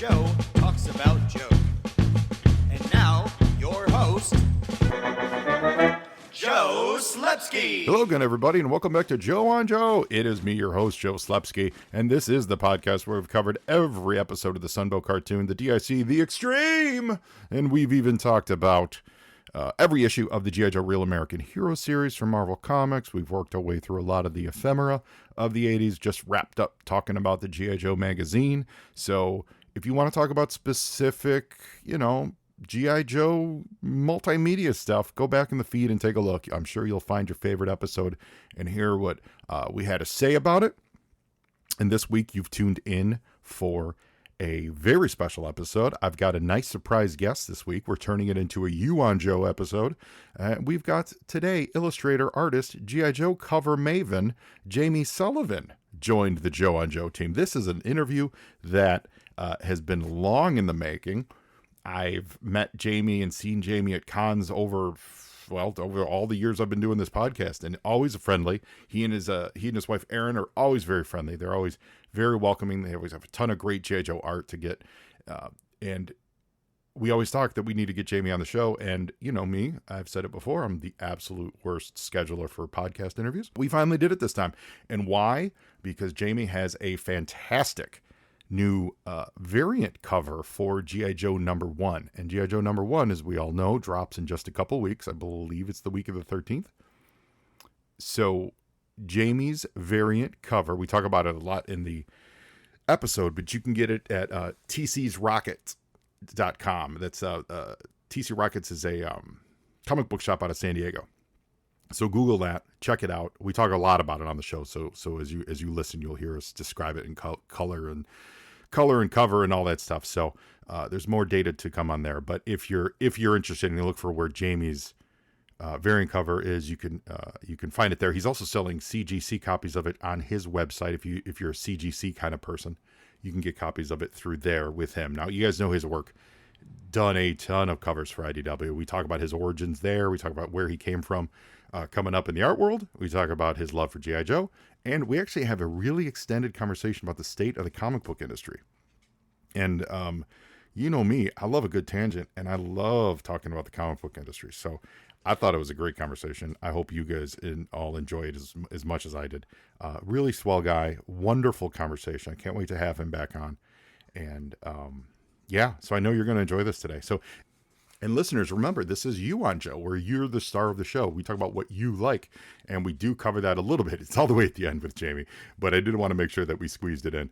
Joe talks about Joe. And now, your host, Joe Slepsky. Hello again, everybody, and welcome back to Joe on Joe. It is me, your host, Joe Slepsky, and this is the podcast where we've covered every episode of the Sunbow cartoon, the DIC, the Extreme, and we've even talked about every issue of the G.I. Joe Real American Hero series from Marvel Comics. We've worked our way through a lot of the ephemera of the 80s, just wrapped up talking about the G.I. Joe magazine. So if you want to talk about specific, G.I. Joe multimedia stuff, go back in the feed and take a look. I'm sure you'll find your favorite episode and hear what we had to say about it. And this week you've tuned in for a very special episode. I've got a nice surprise guest this week. We're turning it into a You on Joe episode. We've got today illustrator, artist, G.I. Joe cover maven, Jamie Sullivan joined the Joe on Joe team. This is an interview that has been long in the making. I've met Jamie and seen Jamie at cons over all the years I've been doing this podcast, and always friendly. He and his wife Erin are always very friendly. They're always very welcoming. They always have a ton of great G.I. Joe art to get, and we always talk that we need to get Jamie on the show. And you know me, I've said it before, I'm the absolute worst scheduler for podcast interviews. We finally did it this time, and why? Because Jamie has a fantastic new variant cover for G.I. Joe #1. And G.I. Joe #1, as we all know, drops in just a couple weeks. I believe it's the week of the 13th. So Jamie's variant cover, we talk about it a lot in the episode, but you can get it at tcsrockets.com. That's TC Rockets is a comic book shop out of San Diego. So Google that, check it out. We talk a lot about it on the show. So as you listen, you'll hear us describe it in color and cover and all that stuff. So there's more data to come on there. But if you're interested and you look for where Jamie's variant cover is, you can find it there. He's also selling CGC copies of it on his website. If you're a CGC kind of person, you can get copies of it through there with him. Now you guys know his work. Done a ton of covers for IDW. We talk about his origins there. We talk about where he came from coming up in the art world. We talk about his love for G.I. Joe. And we actually have a really extended conversation about the state of the comic book industry. And you know me, I love a good tangent, and I love talking about the comic book industry. So I thought it was a great conversation. I hope you guys all enjoy it as much as I did. Really swell guy, wonderful conversation. I can't wait to have him back on. And so I know you're going to enjoy this today. So, and listeners, remember, this is You on Joe, where you're the star of the show. We talk about what you like, and we do cover that a little bit. It's all the way at the end with Jamie, but I did want to make sure that we squeezed it in.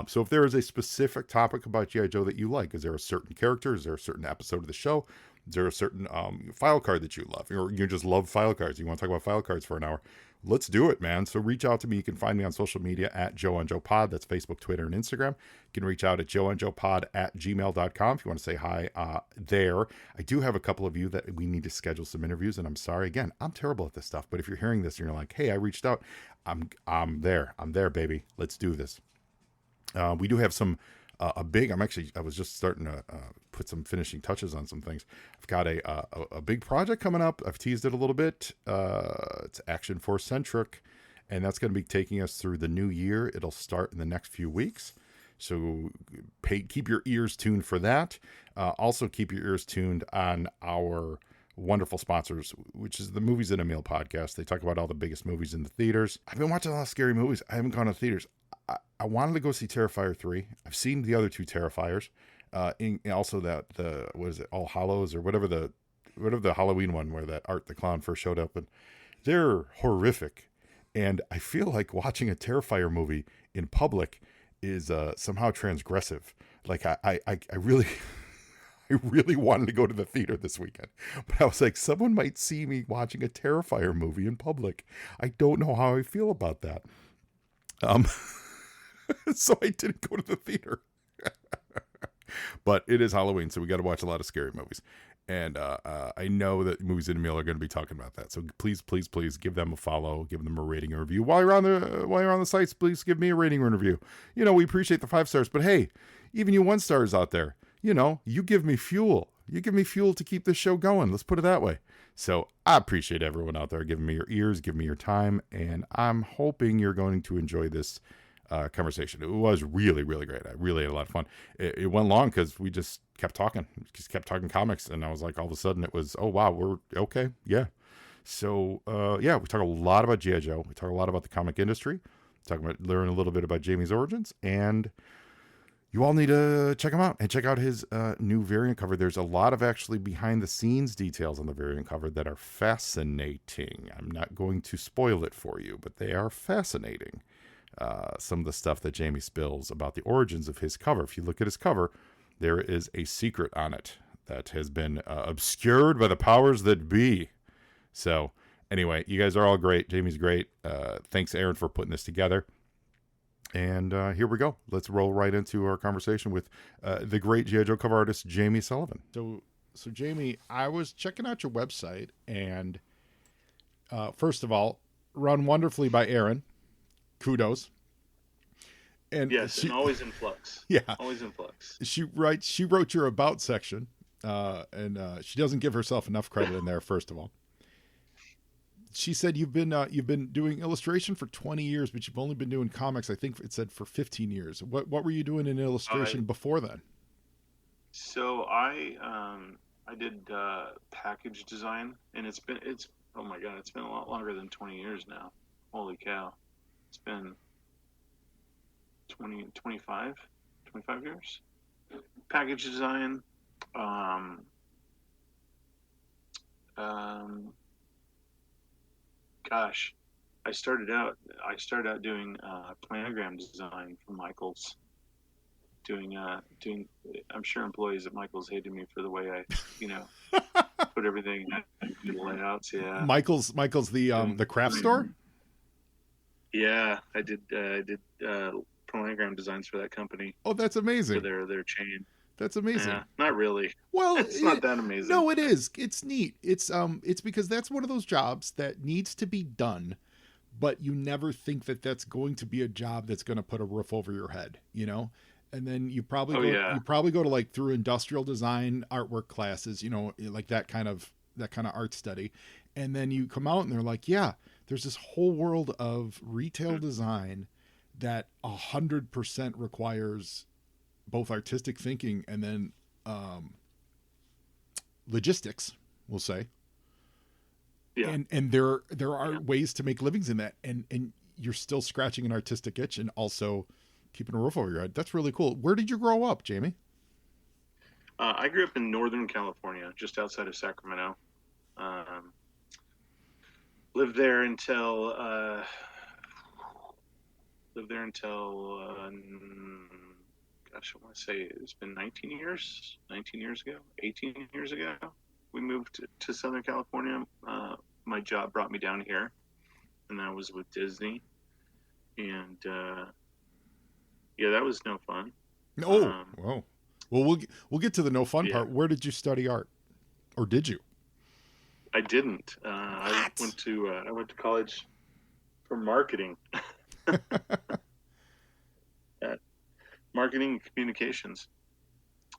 So if there is a specific topic about G.I. Joe that you like, is there a certain character? Is there a certain episode of the show? Is there a certain file card that you love? Or you just love file cards? You want to talk about file cards for an hour? Let's do it, man. So reach out to me. You can find me on social media at Joe on Joe Pod. That's Facebook, Twitter, and Instagram. You can reach out at joeonjoepod@gmail.com if you want to say hi there. I do have a couple of you that we need to schedule some interviews, and I'm sorry. Again, I'm terrible at this stuff, but if you're hearing this and you're like, hey, I reached out, I'm there. I'm there, baby. Let's do this. We do have some I was just starting to put some finishing touches on some things. I've got a big project coming up. I've teased it a little bit. It's Action Force centric, and that's going to be taking us through the new year. It'll start in the next few weeks. So keep your ears tuned for that. Also keep your ears tuned on our wonderful sponsors, which is the Movies in a Meal podcast. They talk about all the biggest movies in the theaters. I've been watching a lot of scary movies. I haven't gone to theaters. I wanted to go see Terrifier 3. I've seen the other two Terrifiers. Also what is it, All Hallows or whatever the Halloween one where that Art the Clown first showed up, and they're horrific. And I feel like watching a Terrifier movie in public is somehow transgressive. Like I really I really wanted to go to the theater this weekend, but I was like, someone might see me watching a Terrifier movie in public. I don't know how I feel about that. So I didn't go to the theater. But it is Halloween, so we got to watch a lot of scary movies. And I know that Movies in a Meal are going to be talking about that. So please give them a follow, give them a rating and review. While you're on the sites, please give me a rating and review. We appreciate the 5 stars, but hey, even you 1 stars out there, you give me fuel. You give me fuel to keep this show going. Let's put it that way. So I appreciate everyone out there giving me your ears, giving me your time, and I'm hoping you're going to enjoy this conversation. It was really, really great. I really had a lot of fun. It went long because we just kept talking, comics, and I was like, all of a sudden, it was, oh wow, we're okay, yeah. So yeah, we talk a lot about GI Joe. We talk a lot about the comic industry. Learn a little bit about Jamie's origins, and you all need to check him out and check out his new variant cover. There's a lot of actually behind the scenes details on the variant cover that are fascinating. I'm not going to spoil it for you, but they are fascinating. Some of the stuff that Jamie spills about the origins of his cover. If you look at his cover, there is a secret on it that has been obscured by the powers that be. So anyway, you guys are all great. Jamie's great. Thanks, Aaron, for putting this together. And here we go. Let's roll right into our conversation with the great G.I. Joe cover artist, Jamie Sullivan. So Jamie, I was checking out your website, and first of all, run wonderfully by Aaron. Kudos. And yes, and always in flux. Yeah, always in flux. She wrote your about section, and she doesn't give herself enough credit in there. First of all, she said you've been doing illustration for 20 years, but you've only been doing comics, I think it said, for 15 years. What were you doing in illustration before then? So I did package design, and it's oh my god, it's been a lot longer than 20 years now. Holy cow. It's been 25 years. Package design. Gosh, I started out doing planogram design for Michaels. Doing. I'm sure employees at Michaels hated me for the way I, put everything in the layouts. Yeah. Michaels, the craft store. Yeah, I did planogram designs for that company. Oh, that's amazing. For their chain. That's amazing. Yeah, not really. Well, it's not that amazing. No, it is. It's neat. It's because that's one of those jobs that needs to be done, but you never think that that's going to be a job that's going to put a roof over your head, And then you probably go to like through industrial design artwork classes, like that kind of art study, and then you come out and they're like, yeah, there's this whole world of retail design that 100% requires both artistic thinking and then logistics, we'll say. Yeah. And there are ways to make livings in that, and you're still scratching an artistic itch and also keeping a roof over your head. That's really cool. Where did you grow up, Jamie? I grew up in Northern California, just outside of Sacramento. Lived there until gosh, I want to say it's been 19 years ago, 18 years ago. We moved to Southern California. My job brought me down here, and that was with Disney. And yeah, that was no fun. Oh, whoa. Well, we'll get to the no fun part. Where did you study art, or did you? I didn't. I went to college for marketing. Marketing and communications.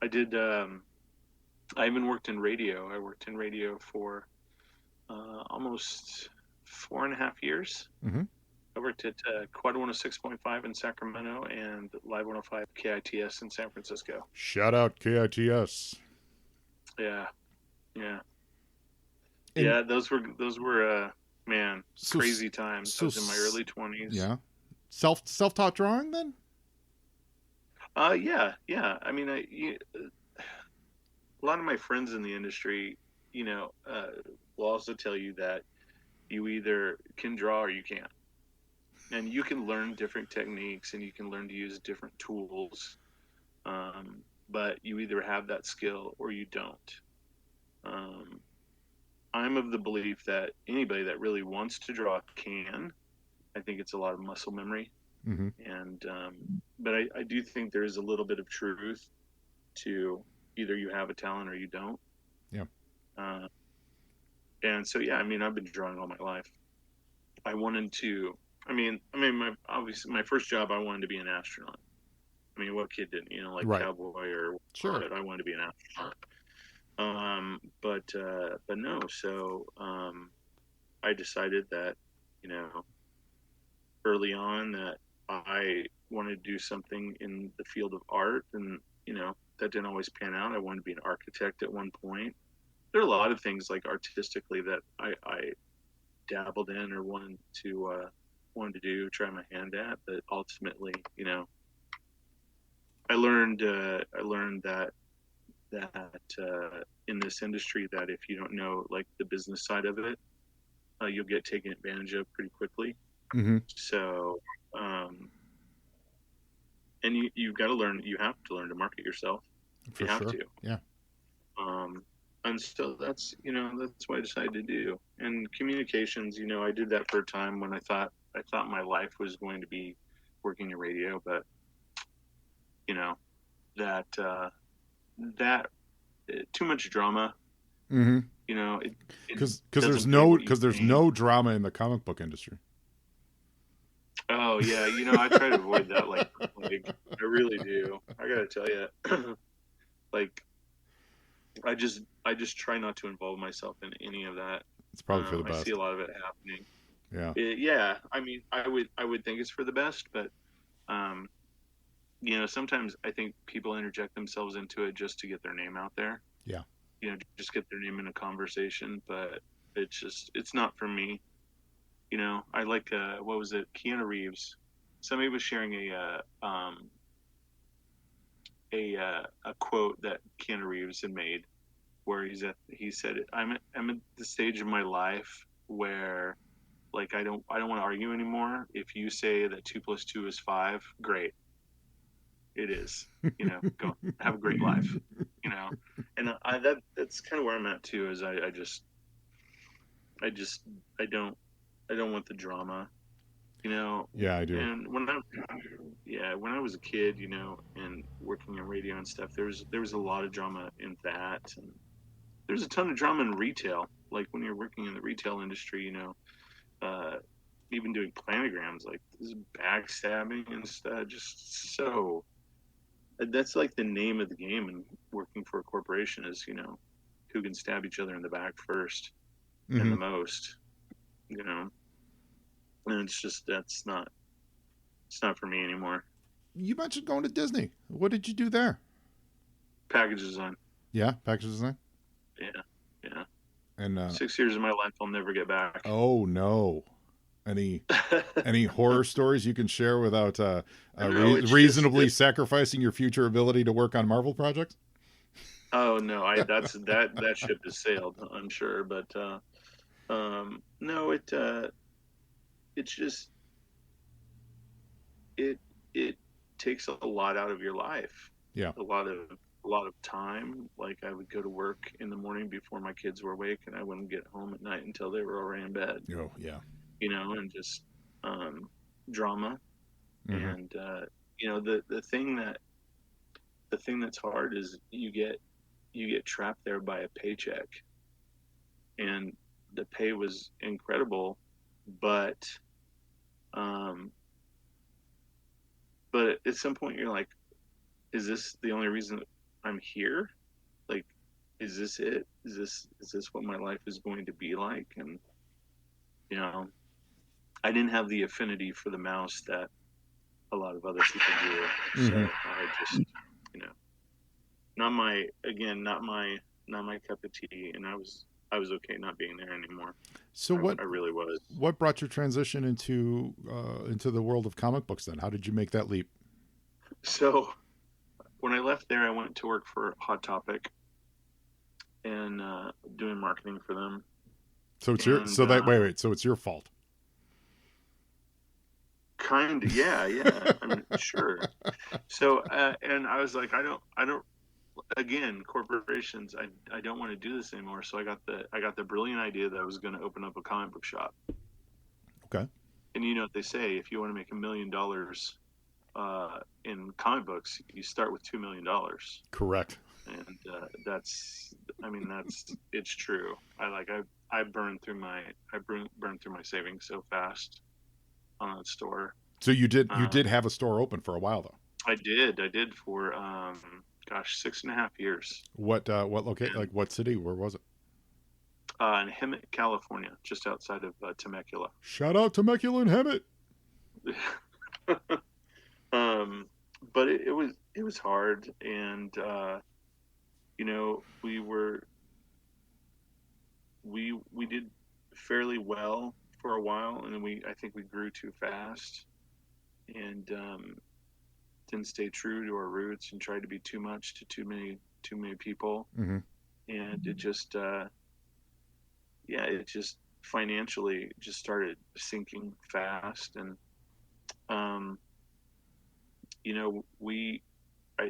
I did. I even worked in radio. I worked in radio for almost 4.5 years. Mm-hmm. I worked at Quad 106.5 in Sacramento and Live 105 KITS in San Francisco. Shout out KITS. Yeah. Yeah, those were man, crazy times. I was in my early 20s. Yeah. Self-taught drawing then? Yeah. I mean, a lot of my friends in the industry, will also tell you that you either can draw or you can't. And you can learn different techniques and you can learn to use different tools. But you either have that skill or you don't. I'm of the belief that anybody that really wants to draw can. I think it's a lot of muscle memory. Mm-hmm. And but I do think there is a little bit of truth to either you have a talent or you don't. Yeah. And so yeah, I mean, I've been drawing all my life. I wanted to. I mean, obviously my first job, I wanted to be an astronaut. I mean, what kid didn't? Like right. Cowboy or sure. I wanted to be an astronaut. But no. So I decided that early on that I wanted to do something in the field of art, and that didn't always pan out. I wanted to be an architect at one point. There are a lot of things like artistically that I dabbled in or wanted to do, try my hand at, but ultimately, I learned that in this industry, that if you don't know like the business side of it, you'll get taken advantage of pretty quickly. Mm-hmm. So, and you've got to learn. You have to learn to market yourself. For You have sure. to. Yeah. And so that's what I decided to do. And communications, I did that for a time when I thought my life was going to be working in radio, but that that too much drama. Mm-hmm. It Because doesn't pay what you there's think. no drama in the comic book industry. Oh yeah, I try to avoid that. Like I really do. I gotta tell you, like I just try not to involve myself in any of that. It's probably for the I see best. a lot of it happening. Yeah. Yeah, I mean, I would think it's for the best, but um, sometimes I think people interject themselves into it just to get their name out there. Yeah. Just get their name in a conversation, but it's not for me. I like what was it? Keanu Reeves. Somebody was sharing a quote that Keanu Reeves had made, where he said, I'm at the stage of my life where like I don't want to argue anymore. If you say that 2 + 2 is 5, great. It is. Go have a great life. And that's kind of where I'm at too. Is I just I don't want the drama. Yeah, I do. And when I was a kid, and working in radio and stuff, there was a lot of drama in that, and there's a ton of drama in retail. Like when you're working in the retail industry, uh, even doing planograms, like this backstabbing and stuff, just so that's like the name of the game. And working for a corporation is, who can stab each other in the back first and Mm-hmm. the most, and it's not for me anymore. You mentioned going to Disney. What did you do there? Package design. Yeah, package design. Yeah. Yeah. And 6 years of my life I'll never get back. oh no, any horror stories you can share without No, reasonably sacrificing your future ability to work on Marvel projects? oh no, that ship has sailed, I'm sure. But no, it's just it takes a lot out of your life. Yeah. A lot of time. Like I would go to work in the morning before my kids were awake, and I wouldn't get home at night until they were already in bed. Oh yeah. And just drama. Mm-hmm. And the thing that's hard is you get trapped there by a paycheck, and the pay was incredible, but at some point you're like, is this the only reason I'm here? Like, is this it? Is this what my life is going to be like? And I didn't have the affinity for the mouse that a lot of other people do. Mm-hmm. So I just, not my cup of tea. And I was okay not being there anymore. So I really was. what brought your transition into the world of comic books then? How did you make that leap? So when I left there, I went to work for Hot Topic and doing marketing for them. So it's your wait. So it's your fault. Kind of, yeah. I mean, sure. So and I was like, I don't. Again, corporations, I don't want to do this anymore. So I got the brilliant idea that I was going to open up a comic book shop. Okay. And you know what they say, if you want to make $1 million in comic books, you start with $2 million. Correct. And that's it's true. I burned through my savings so fast on that store. So you did have a store open for a while though. I did for 6.5 years. What location? Like what city? Where was it? In Hemet, California, just outside of Temecula. Shout out Temecula and Hemet. Um, but it was hard, and we did fairly well for a while, and then I think we grew too fast, and didn't stay true to our roots and tried to be too much to too many people, Hmm. and it just yeah, it just financially just started sinking fast, and um, we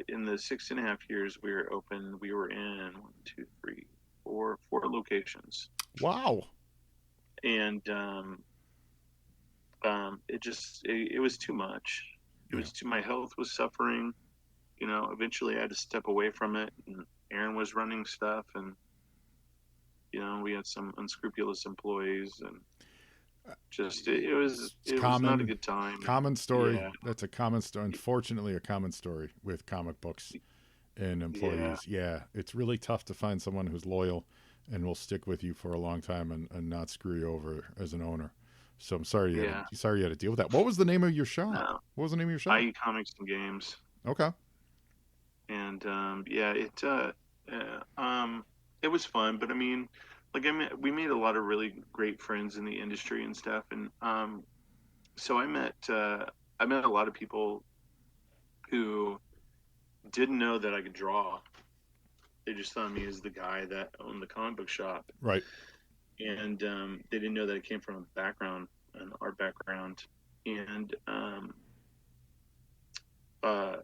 in the 6.5 years we were open, we were in one, two, three, four locations, Wow. and it was too much. It Yeah. was too. My health was suffering. Eventually I had to step away from it, and Aaron was running stuff, and we had some unscrupulous employees, and just it was It's it was not a common, good time. And common story. yeah, That's a common story. Unfortunately, a common story with comic books and yeah, employees. Yeah, it's really tough to find someone who's loyal and will stick with you for a long time and not screw you over as an owner. So I'm yeah. sorry you had to deal with that. What was the name of your shop? No, What was the name of your shop? IE Comics and Games, Okay. and yeah, it was fun. But I mean, like we made a lot of really great friends in the industry and stuff, and so I met a lot of people who didn't know that I could draw. They just saw me as the guy that owned the comic book shop, Right. and they didn't know that I came from a background, an art background. And uh,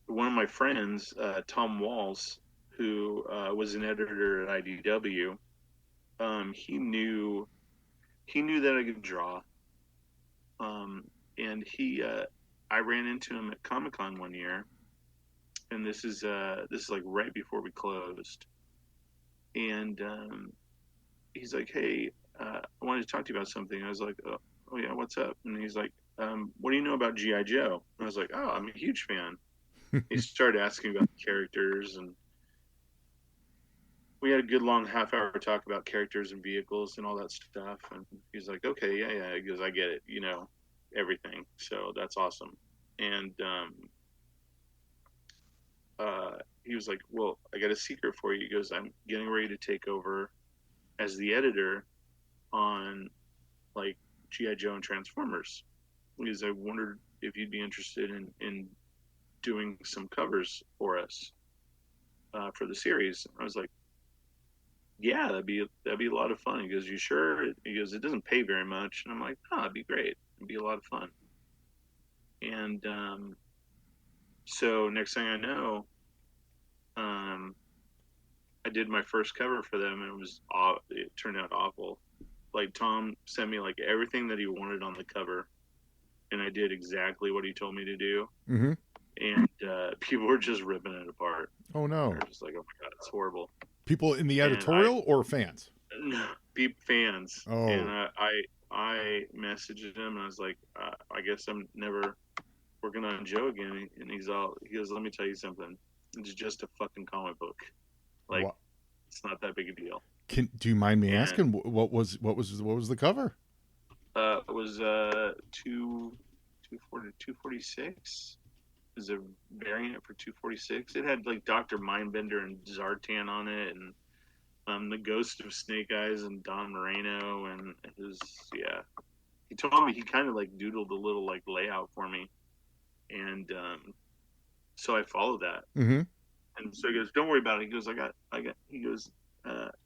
one of my friends, Tom Walls, who was an editor at IDW, he knew that I could draw, um, and I ran into him at Comic Con one year, and this is like right before we closed, and he's like, "Hey, I wanted to talk to you about something." I was like, "Oh yeah, what's up?" And he's like, "What do you know about GI Joe?" And I was like, "Oh, I'm a huge fan." He started asking about the characters, and we had a good long half-hour talk about characters and vehicles and all that stuff. And he's like, "Okay, yeah, yeah." He goes, "I get it, everything. So that's awesome." And he was like, "Well, I got a secret for you." He goes, "I'm getting ready to take over as the editor on like GI Joe and Transformers." Because I wondered if you'd be interested in doing some covers for us for the series. I was like, "Yeah, that'd be a lot of fun." He goes, "You sure?" He goes, "It doesn't pay very much," and I'm like, "Oh, it'd be great. It'd be a lot of fun." And so next thing I know, um, I did my first cover for them, and it turned out awful. Like Tom sent me like everything that he wanted on the cover, and I did exactly what he told me to do. Mm-hmm. And people were just ripping it apart. Oh They're no. just like, "Oh my god, it's horrible." People in the And I editorial or fans? fans, and Oh. I messaged him, and I was like, I guess I'm never working on Joe again. And he goes, "Let me tell you something. It's just a fucking comic book. Like, What? it's not that big a deal." Do you mind me And asking what was the cover? it was 246 is a variant for 246. It had like Dr. Mindbender and Zartan on it, and the Ghost of Snake Eyes and Don Moreno, and his yeah. He told me he kind of like doodled a little like layout for me, and so I followed that. Mm-hmm. And so he goes, "Don't worry about it." He goes, I got." He goes,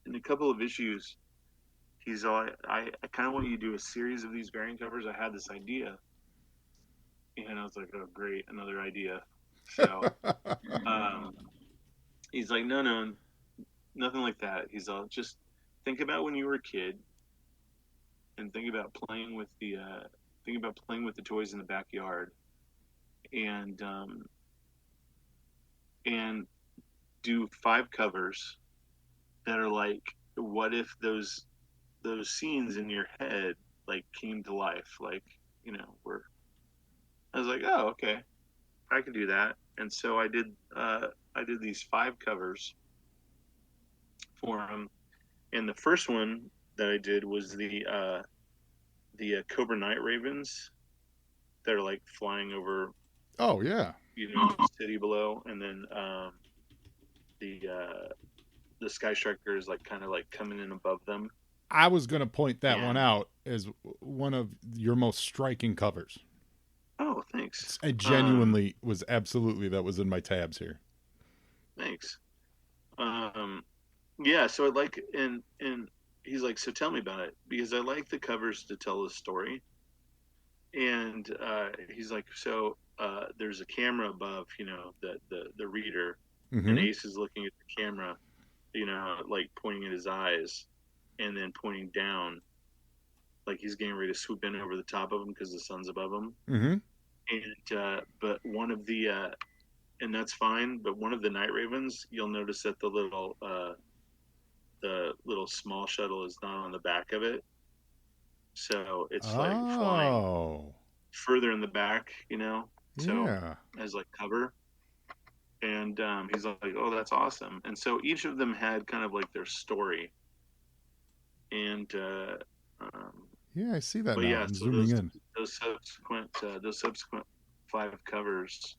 "In a couple of issues, he's all, I kind of want you to do a series of these variant covers. I had this idea," and I was like, "Oh, great, another idea." So um, he's like, "No, no, nothing like that." He's all, "Just think about when you were a kid, and think about playing with the toys in the backyard, and and do 5 covers that are like, what if those scenes in your head like came to life, like, where." I was like, "Oh, okay, I could do that." And so I did these 5 covers for him, and the first one that I did was the Cobra Night Ravens that are like flying over Oh yeah. city below, and then the the Sky Striker is like kind of like coming in above them. I was going to point that one And out as one of your most striking covers. oh, thanks. I genuinely was absolutely that was in my tabs here. Thanks. Um, yeah. So I like and he's like, so tell me about it because I like the covers to tell a story. And he's like, so there's a camera above, the reader, and Mm-hmm. Ace is looking at the camera, like pointing at his eyes, and then pointing down, like he's getting ready to swoop in over the top of him because the sun's above him. Mm-hmm. And but one of the and that's fine. But one of the Night Ravens, you'll notice that the little small shuttle is not on the back of it, so it's like flying Oh. further in the back, so Yeah. as like cover. And he's like, "Oh, that's awesome!" And so each of them had kind of like their story, and Yeah, I see that but now. yeah, I'm so zooming in. those subsequent 5 covers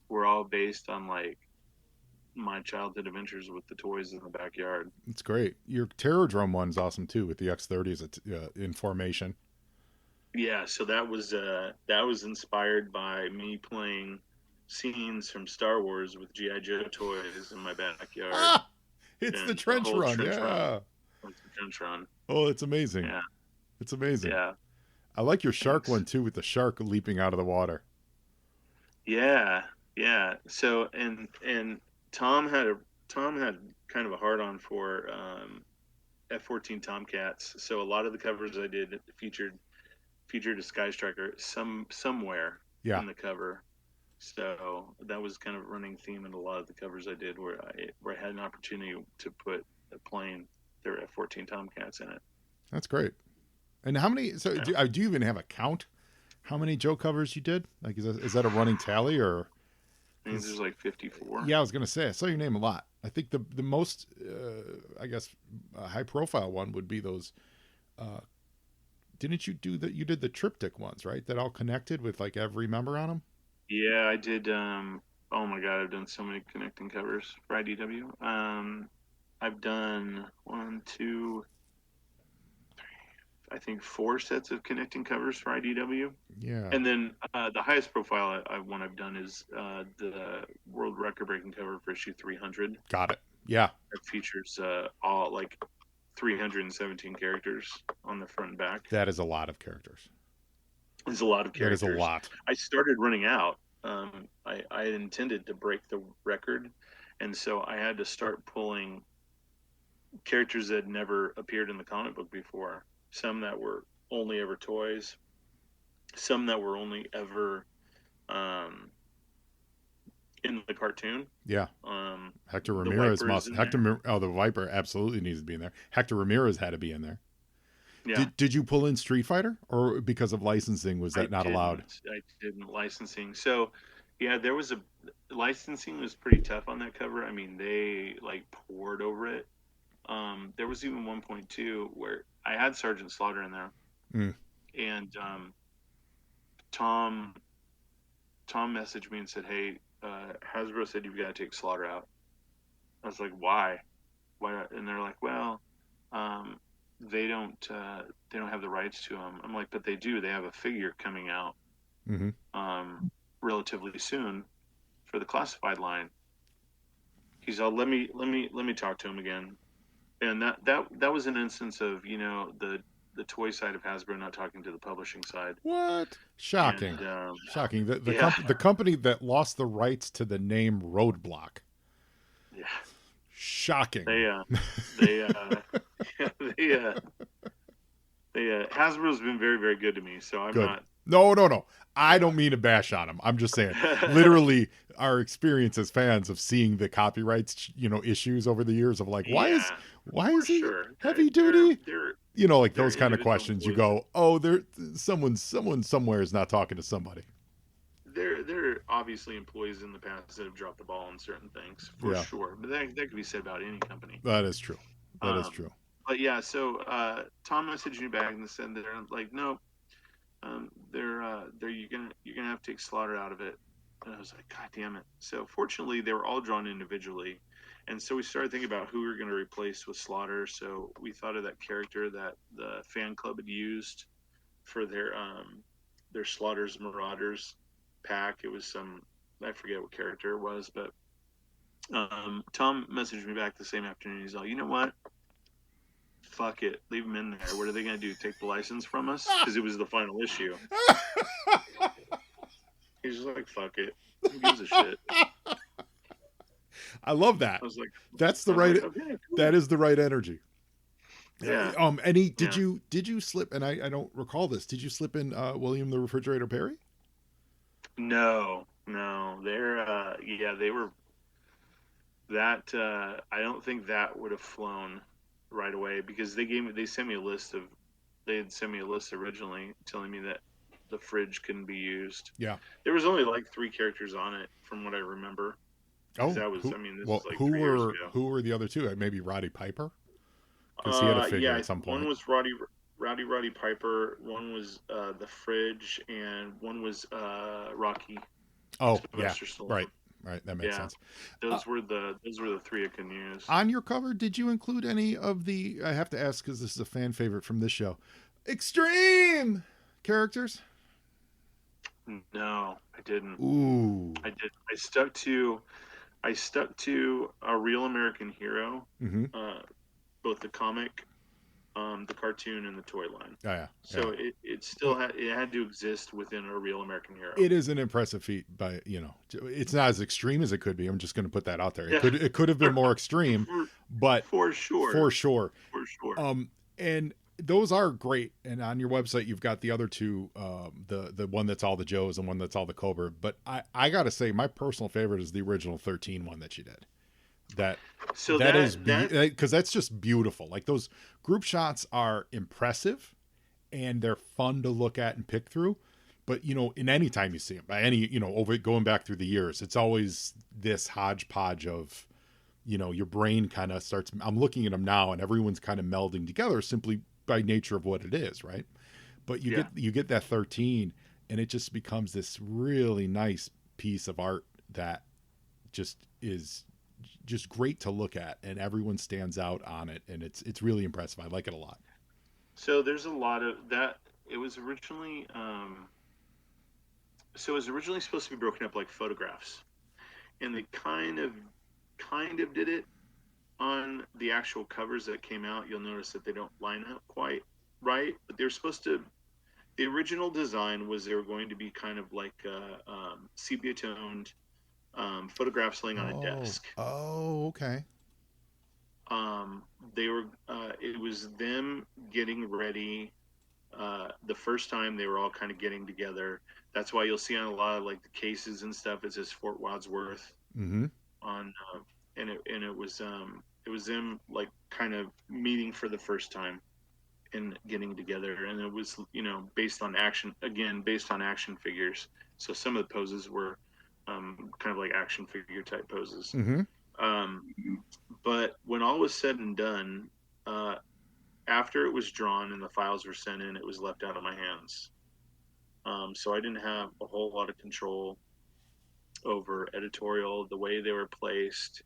were all based on like my childhood adventures with the toys in the backyard. It's great. Your Terror Drone one's awesome too with the X-30s in formation. Yeah, so that was inspired by me playing scenes from Star Wars with GI Joe toys in my backyard, Ah, it's the and the trench whole run. trench run. Yeah. It's the trench run. Oh, it's amazing. Yeah, It's amazing. yeah. I like your shark Thanks. one too with the shark leaping out of the water. Yeah, yeah. So and Tom had a Tom had kind of a hard on for F-14 Tomcats. So a lot of the covers I did featured a Sky Striker somewhere Yeah, in the cover. So that was kind of a running theme in a lot of the covers I did, where I had an opportunity to put a plane, their F-14 Tomcats in it. that's great. And how many? So Yeah, do you even have a count? How many Joe covers you did? Like, is that a running tally or? I think there's Because like 54. yeah, I was gonna say I saw your name a lot. I think the most I guess high profile one would be those. Uh, didn't you do that? You did the triptych ones, right? That all connected with like every member on them. Yeah, I did. Oh my God, I've done so many connecting covers for IDW. I've done one, two, I think 4 sets of connecting covers for IDW. Yeah, And then the highest profile one I've done is the world record breaking cover for issue 300. got it. Yeah, That features all like 317 characters on the front and back. that is a lot of characters. There's a lot of That is a characters. lot. I started running out. I had intended to break the record, and so I had to start pulling characters that had never appeared in the comic book before. Some that were only ever toys, some that were only ever um, in the cartoon. Yeah, Hector The Ramirez Viper is must. in there. Oh, the Viper absolutely needs to be in there. Hector Ramirez had to be in there. Yeah, Did you pull in Street Fighter, or because of licensing was that not allowed? I didn't licensing. So, yeah, there was a licensing was pretty tough on that cover. I mean, they like poured over it. There was even 1.2 where I had Sergeant Slaughter in there, Mm. and Tom messaged me and said, "Hey, Hasbro said you've got to take Slaughter out." I was like, "Why? Why?" And they're like, "Well, um, they don't have the rights to him." I'm like, "But they do. They have a figure coming out Hmm. relatively soon for the classified line." He's all, let me talk to him again." And that was an instance of the toy side of Hasbro not talking to the publishing side. What? And Shocking! Shocking. yeah, The company that lost the rights to the name Roadblock. yeah, Shocking. they they they Hasbro's been very very good to me, so I'm Good. not. No. I don't mean to bash on them. I'm just saying, literally, our experience as fans of seeing the copyrights, issues over the years of like, Yeah, why for is he sure. heavy duty? Like They're those kind of individual questions. You employees. go, oh, there, someone somewhere is not talking to somebody. They're obviously employees in the past that have dropped the ball on certain things for Yeah, sure, but that could be said about any company. that is true. That is Um, true. but yeah, so Tom messaged me back and said they're like, no, they're you're gonna have to take Slaughter out of it. And I was like, God damn it. So fortunately, they were all drawn individually. And so we started thinking about who we were going to replace with Slaughter. So we thought of that character that the fan club had used for their Slaughter's Marauders pack. It was some, I forget what character it was, but Tom messaged me back the same afternoon. He's like, you know what? Fuck it. Leave them in there. What are they going to do? Take the license from us? Because it was the final issue. He's just like, fuck it. Who gives a shit? I love that. I was like, that's the right. Like, okay, cool. That is the right energy. Yeah. Did you slip? And I don't recall this. Did you slip in William the Refrigerator Perry? No. They're they were that. I don't think that would have flown right away because they sent me a list originally telling me that the fridge couldn't be used. Yeah. There was only like 3 characters on it from what I remember. Oh, that was. This was like 3 years ago. Who were the other 2? Maybe Roddy Piper, because he had a figure at some point. One was Roddy Piper. One was the fridge, and one was Rocky. Oh, Sylvester yeah, Stallone. Right. That makes sense. Those were the 3 I can use. On your cover, did you include any of the? I have to ask because this is a fan favorite from this show. Extreme characters. No, I didn't. Ooh. I did. I stuck to a real American hero. Mm-hmm. Both the comic, the cartoon, and the toy line. Oh yeah. So it still had to exist within a real American hero. It is an impressive feat, but it's not as extreme as it could be. I'm just going to put that out there. It could have been more extreme, but for sure. And those are great. And on your website, you've got the other 2, the one that's all the Joes and one that's all the Cobra. But I got to say, my personal favorite is the original 13 one that you did. Because that's just beautiful. Like those group shots are impressive and they're fun to look at and pick through. But in any time you see them, by any over going back through the years, it's always this hodgepodge of your brain kind of starts. I'm looking at them now, and everyone's kind of melding together simply by nature of what it is, right? But you get that 13, and it just becomes this really nice piece of art that just is just great to look at, and everyone stands out on it, and it's really impressive. I like it a lot. So there's a lot of that. It was originally supposed to be broken up like photographs, and they kind of did it on the actual covers that came out. You'll notice that they don't line up quite right, but they're supposed to. The original design was they were going to be kind of like sepia toned photographs laying on a desk. Oh, okay. They were. It was them getting ready. The first time they were all kind of getting together. That's why you'll see on a lot of like the cases and stuff. It says Fort Wadsworth on, and it was them like kind of meeting for the first time and getting together, and it was based on action figures. So some of the poses were kind of like action figure type poses. But when all was said and done, after it was drawn and the files were sent in, it was left out of my hands. So I didn't have a whole lot of control over editorial, the way they were placed,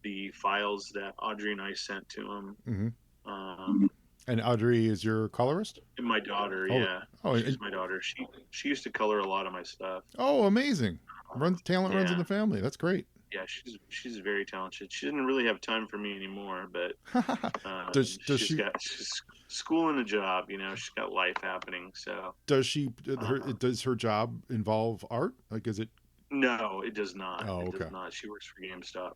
the files that Audrey and I sent to them. And Audrey is your colorist? And my daughter, she's my daughter. She used to color a lot of my stuff. Oh, amazing! Talent runs in the family. That's great. Yeah, she's very talented. She didn't really have time for me anymore, but she's got school and a job. She's got life happening. So does her job involve art? Like, is it? No, it does not. Oh, okay. It does not. She works for GameStop.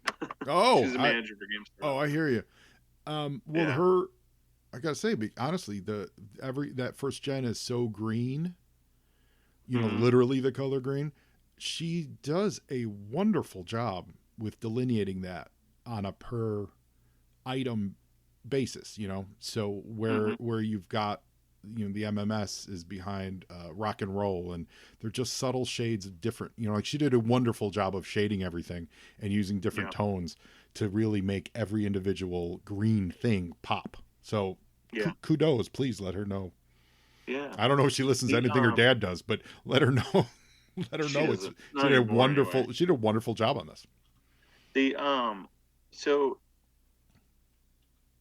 Oh, she's a manager for GameStop. Oh, I hear you. I gotta say, honestly, that first gen is so green. Literally the color green. She does a wonderful job with delineating that on a per item basis. So where you've got the MMS is behind rock and roll, and they're just subtle shades of different. Like she did a wonderful job of shading everything and using different tones to really make every individual green thing pop. So kudos, please let her know. Yeah. I don't know if she listens to anything her dad does, but let her know. Let her She know it's doesn't. she Not did a anymore, anyway. wonderful she did a wonderful job on this. The so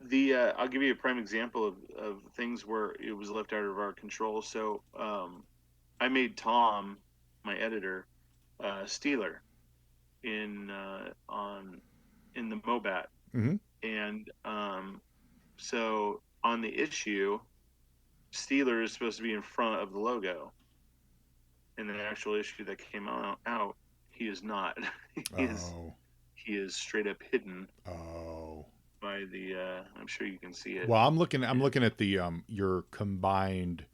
the I'll give you a prime example of things where it was left out of our control. So I made Tom, my editor, Steeler in in the Mobat, Mm-hmm. and so on the issue, Steeler is supposed to be in front of the logo. In the actual issue that came out, he is not. he is Oh. he is straight up hidden Oh. by the. I'm sure you can see it. Well, I'm looking at the your combined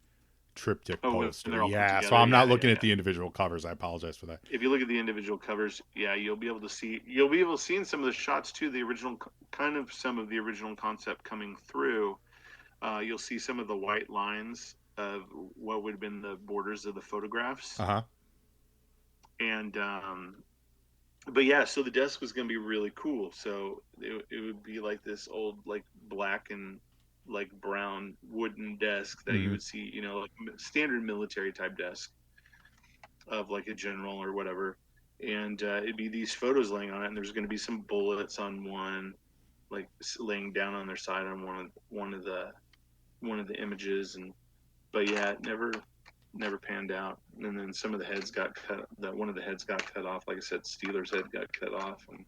triptych Oh, when poster. they're all put Yeah, so together. I'm not Yeah, looking yeah, at yeah. the individual covers. I apologize for that. If you look at the individual covers, yeah, you'll be able to see. You'll be able to see in some of the shots too. The original, kind of some of the original concept coming through. You'll see some of the white lines of what would have been the borders of the photographs, Uh-huh. and but yeah, so the desk was going to be really cool. So it would be like this old, like black and like brown wooden desk that you Mm-hmm. would see, like standard military type desk of like a general or whatever. And it'd be these photos laying on it, and there's going to be some bullets on one, like laying down on their side on one of the images. And but yeah, it never panned out. And then some of the heads got cut. That one of the heads got cut off. Like I said, Steeler's head got cut off, and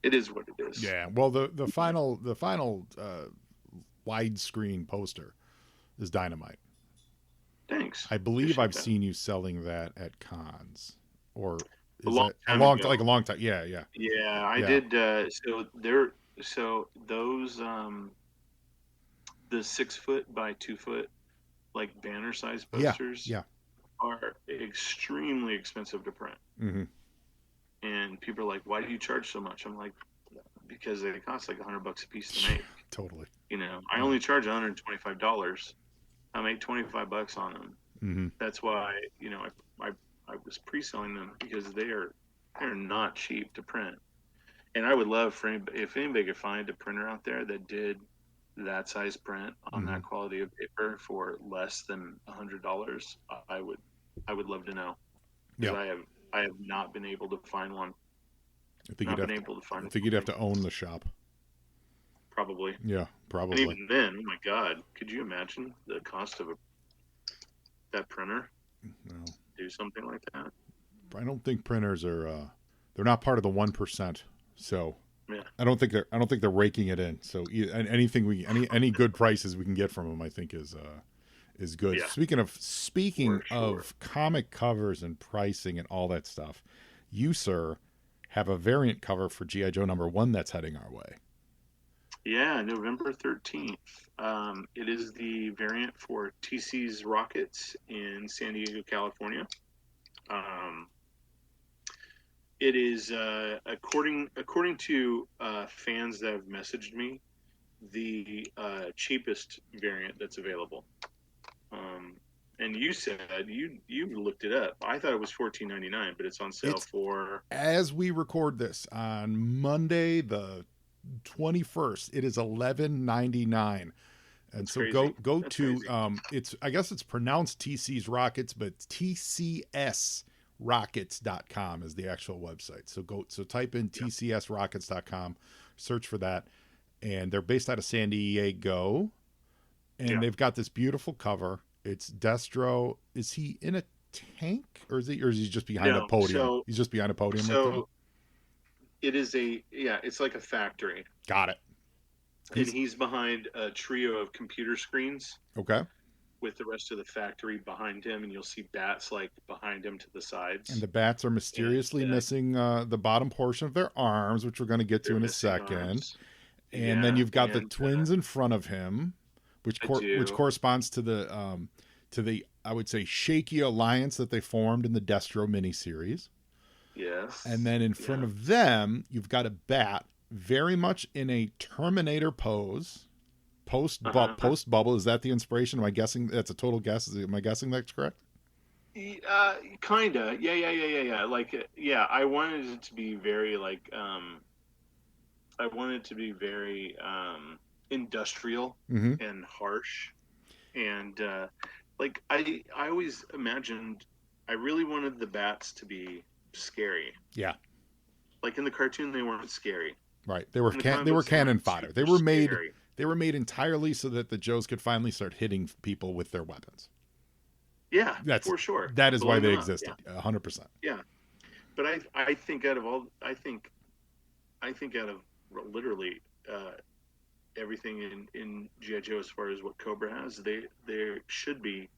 it is what it is. Yeah. Well, the final widescreen poster is dynamite. Thanks. I believe Appreciate I've that. seen you selling that at cons, or A is long that time ago. like a long time? Yeah, yeah, Yeah, I yeah, did. So those the 6 foot by 2 foot like banner size yeah, posters yeah. are extremely expensive to print. Mm-hmm. And people are like, "Why do you charge so much?" I'm like, "Because they cost like $100 a piece to make. Totally. I Yeah. only charge $125. I make $25 on them. Mm-hmm. That's why I was pre-selling them because they're not cheap to print. And I would love for if anybody could find a printer out there that did that size print on Mm-hmm. that quality of paper for less than $100. I would love to know, because Yeah. I have not been able to find one. I think you'd Not been have to. able to find I think you'd have something, to own the shop. probably. Yeah, And probably. even then, oh my God, could you imagine the cost of that printer? No, Do something like that? I don't think printers are. They're not part of the 1%. So Yeah. I don't think they're raking it in. So anything any good prices we can get from them, I think is good. Yeah, Speaking for sure. of comic covers and pricing and all that stuff, you sir have a variant cover for GI Joe #1 that's heading our way. Yeah, November 13th. It is the variant for TC's Rockets in San Diego, California. Um, it is according to fans that have messaged me, the cheapest variant that's available. Um, and you said you looked it up. I thought it was $14.99, but it's on sale It's for. as we record this on Monday the 21st. It is $11.99. And That's so crazy. go That's to crazy. it's I guess it's pronounced TC's Rockets, but tcsrockets.com is the actual website. So type in Yeah. tcsrockets.com, search for that, and they're based out of San Diego, and Yeah. they've got this beautiful cover. It's Destro. Is he in a tank, or is he just behind a No. podium? So He's just behind a podium like that. so it is it's like a factory, Got it. and He's he's behind a trio of computer screens okay. with the rest of the factory behind him, and you'll see bats like behind him to the And sides, the bats are and mysteriously missing the bottom portion of their arms, which we're going to get to they're in a missing second. arms. And then Yeah, you've got the and twins in front of him, I which do. corresponds to the I would say shaky alliance that they formed in the Destro miniseries. And Yes. then in front Yeah. of them, you've got a bat very much in a Terminator pose. Uh-huh. Post bubble, is that the inspiration? Am I guessing that's a total guess? Am I guessing that's correct? Kinda. Yeah. Like, yeah, I wanted it to be very like, I wanted it to be very industrial Mm-hmm. and harsh, and like I always imagined. I really wanted the bats to be scary. Yeah, Like in the cartoon, they weren't scary. right. In the comic They were books, they cannon weren't fodder. super scary. They were made entirely so that the Joes could finally start hitting people with their weapons. Yeah, That's for sure. that is why Blowing they them up. Yeah, existed. 100%. yeah. But I think out of all, I think out of literally everything in GI Joe as far as what Cobra has, they should be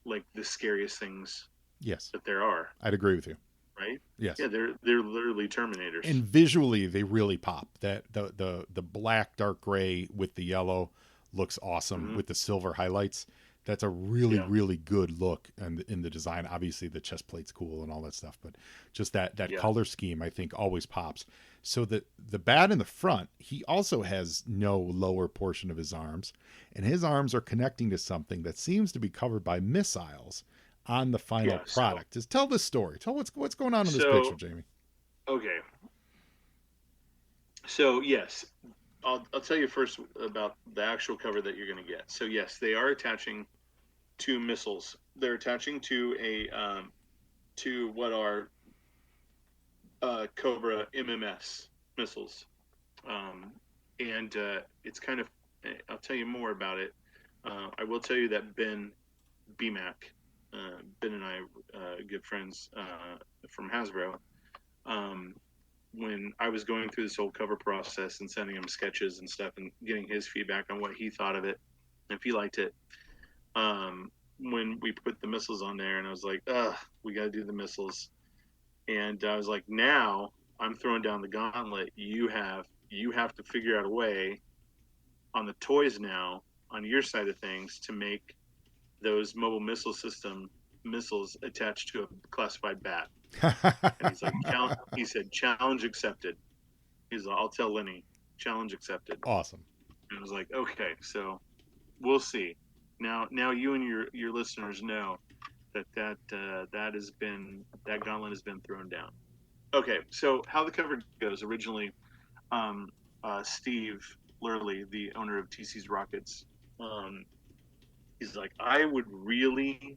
like the scariest things Yes, that there are. I'd agree with you. Right? Yes. Yeah, they're literally Terminators. And visually they really pop. That the black dark gray with the yellow looks awesome with the silver highlights. That's a really Yeah. really good look and in the design. Obviously the chest plate's cool and all that stuff, but just that Yeah. color scheme I think always pops. So the bat in the front, he also has no lower portion of his arms, and his arms are connecting to something that seems to be covered by missiles on the final Yeah. product. Just tell this story. Tell what's going on in this So picture, Jamie. okay. So yes, I'll tell you first about the actual cover that you're going to get. So yes, they are attaching two missiles. They're attaching to a to what are Cobra MMS missiles, and it's kind of. I'll tell you more about it. I will tell you that BMAC, Ben and I, good friends from Hasbro. Um, when I was going through this whole cover process and sending him sketches and stuff and getting his feedback on what he thought of it, if he liked it, when we put the missiles on there, and I was like, we got to do the missiles. And I was like, now I'm throwing down the gauntlet. You have to figure out a way on the toys now on your side of things to make those mobile missile system missiles attached to a classified bat. And he's like, he said, challenge accepted. He's like, I'll tell Lenny, challenge accepted. Awesome. And I was like, okay, so we'll see. Now you and your listeners know that gauntlet has been thrown down. Okay, so how the cover goes originally, Steve Lurley, the owner of TC's Rockets, he's like, I would really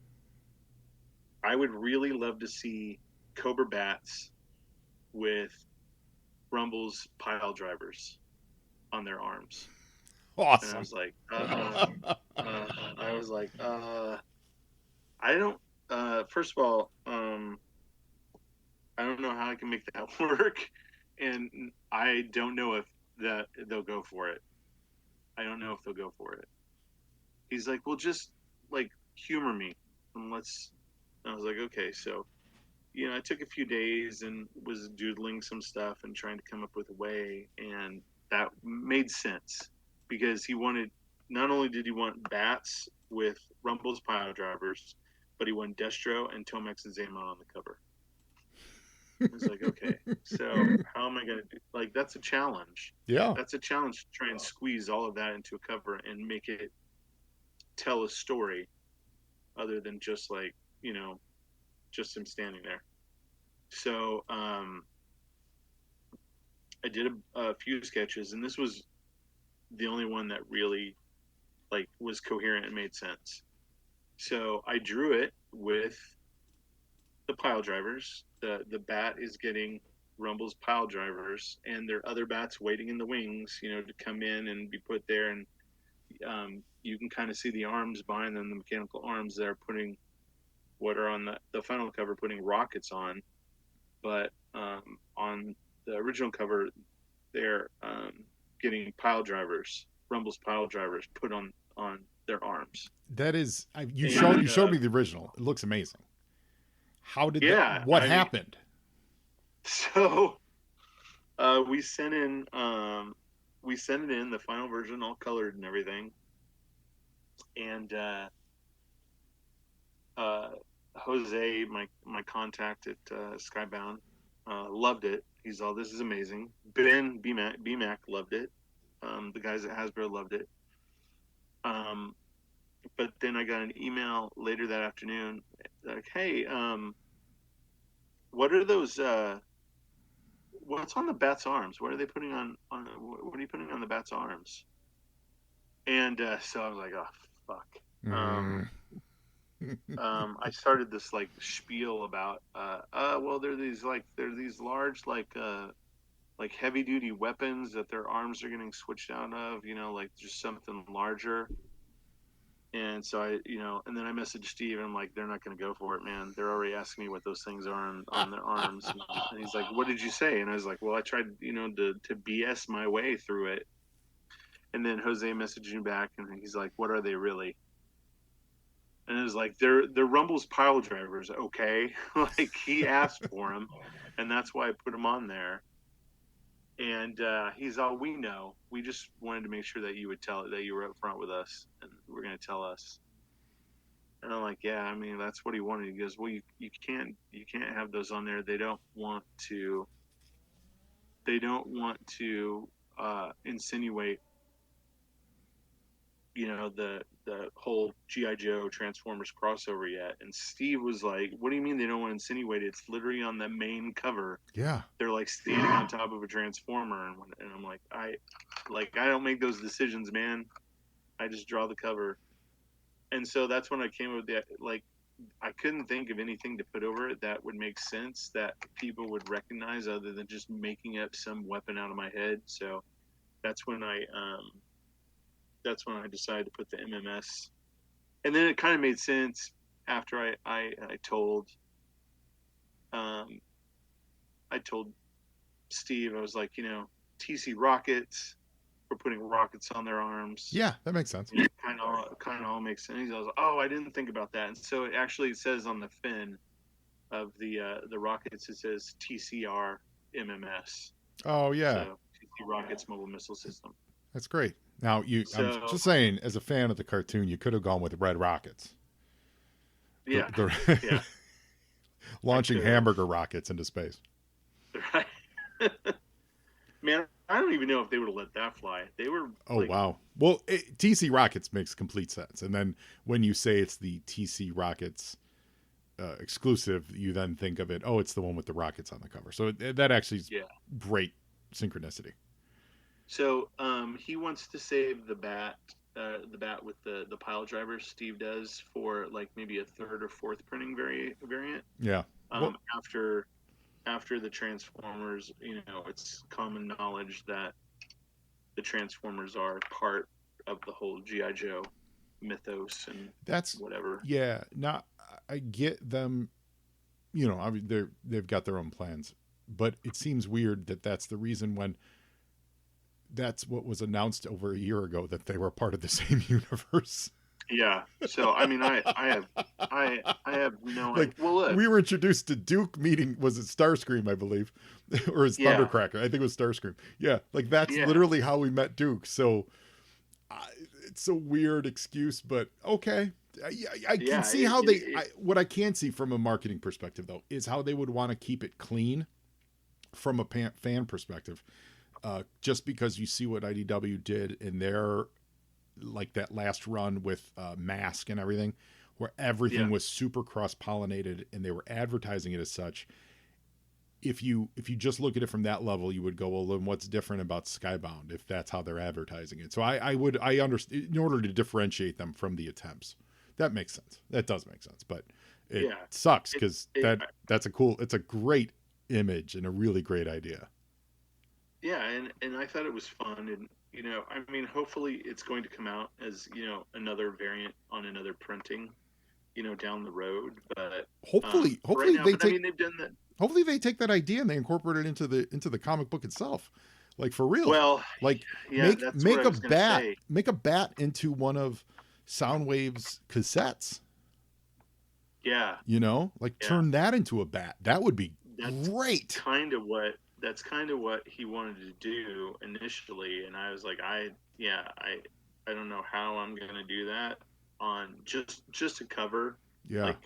love to see Cobra bats with Rumble's pile drivers on their arms. Awesome. And I was like, I don't. First of all, I don't know how I can make that work, and I don't know if that they'll go for it. I don't know if they'll go for it. He's like, well, just like humor me, and let's. And I was like, okay, so I took a few days and was doodling some stuff and trying to come up with a way, and that made sense because he wanted. Not only did he want bats with Rumble's pile drivers, but he wanted Destro and Tomex and Zaymon on the cover. I was like, okay, so how am I going to do? Like, that's a challenge. Yeah. That's a challenge to try and squeeze all of that into a cover and make it tell a story other than just like, just him standing there. So I did a few sketches, and this was the only one that really like was coherent and made sense. So I drew it with the pile drivers. The bat is getting Rumble's pile drivers, and there are other bats waiting in the wings, to come in and be put there. And you can kind of see the arms behind them, the mechanical arms that are putting what are on the final cover, putting rockets on. But on the original cover, they're getting pile drivers, Rumble's pile drivers, put on their arms. That is, you showed me the original. It looks amazing. How did that? What happened? So we sent in the final version, all colored and everything, and Jose, my contact at Skybound, loved it. He's all, this is amazing. Ben BMAC loved it. The guys at Hasbro loved it. But then I got an email later that afternoon, like, hey, what are those? What's on the bat's arms? What are they putting on? What are you putting on the bat's arms? And so I was like, oh fuck. I started this like spiel about well they're these large like heavy duty weapons that their arms are getting switched out of, like just something larger. And so and then I messaged Steve and I'm like, they're not going to go for it, man. They're already asking me what those things are on their arms. And he's like, what did you say? And I was like, well, I tried, to BS my way through it. And then Jose messaged me back and he's like, what are they really? And it was like, they're Rumble's pile drivers. Okay. Like he asked for them and that's why I put them on there. And he's all, we know. We just wanted to make sure that you would tell it, that you were up front with us and we're going to tell us. And I'm like, yeah, I mean, that's what he wanted. He goes, well, you can't have those on there. They don't want to insinuate, the whole GI Joe Transformers crossover yet. And Steve was like, what do you mean they don't want to insinuate it? It's literally on the main cover. Yeah. They're like standing on top of a transformer, and I'm like, I don't make those decisions, man. I just draw the cover. And so that's when I came up with that. Like, I couldn't think of anything to put over it that would make sense that people would recognize other than just making up some weapon out of my head. So that's when I decided to put the MMS. And then it kind of made sense after I told I told Steve, I was like, TC rockets, we're putting rockets on their arms. Yeah, that makes sense. And it kind of all makes sense. I was like, oh, I didn't think about that. And so it actually says on the fin of the rockets, it says TCR MMS. Oh yeah, So TC Rockets Mobile Missile System. that's great. Now I'm So just saying, as a fan of the cartoon, you could have gone with red rockets. yeah, yeah, Launching hamburger rockets into space. right. Man, I don't even know if they would have let that fly. They were. Oh wow. Well, TC rockets makes complete sense. And then when you say it's the TC rockets exclusive, you then think of it. Oh, it's the one with the rockets on the cover. So that actually is great synchronicity. So he wants to save the bat with the pile driver. Steve does for like maybe a third or fourth printing variant. Yeah. After the Transformers, it's common knowledge that the Transformers are part of the whole GI Joe mythos and that's whatever. Yeah. Now I get them. I mean, they've got their own plans, but it seems weird that that's the reason when. That's what was announced over a year ago, that they were part of the same universe. Yeah. So I mean, I have no idea. Well, look, we were introduced to Duke meeting, was it Starscream, I believe, or is Thundercracker? I think it was Starscream. Yeah, like that's literally how we met Duke. So it's a weird excuse, but okay. I can see how what I can see from a marketing perspective though is how they would want to keep it clean from a fan perspective. Just because you see what IDW did in their, like that last run with Mask and everything, where everything was super cross-pollinated and they were advertising it as such. If you just look at it from that level, you would go, well, then what's different about Skybound if that's how they're advertising it? So I understand, in order to differentiate them from the attempts. That makes sense. That does make sense, but it sucks because it's a great image and a really great idea. Yeah, and I thought it was fun, and I mean, hopefully it's going to come out as another variant on another printing, down the road. But hopefully right now, they've done that. Hopefully they take that idea and they incorporate it into the comic book itself, like for real. Well, like make a bat into one of Soundwave's cassettes. Yeah, turn that into a bat. That would be great. That's kind of what he wanted to do initially, and I was like, I don't know how I'm gonna do that on just a cover. Yeah, like,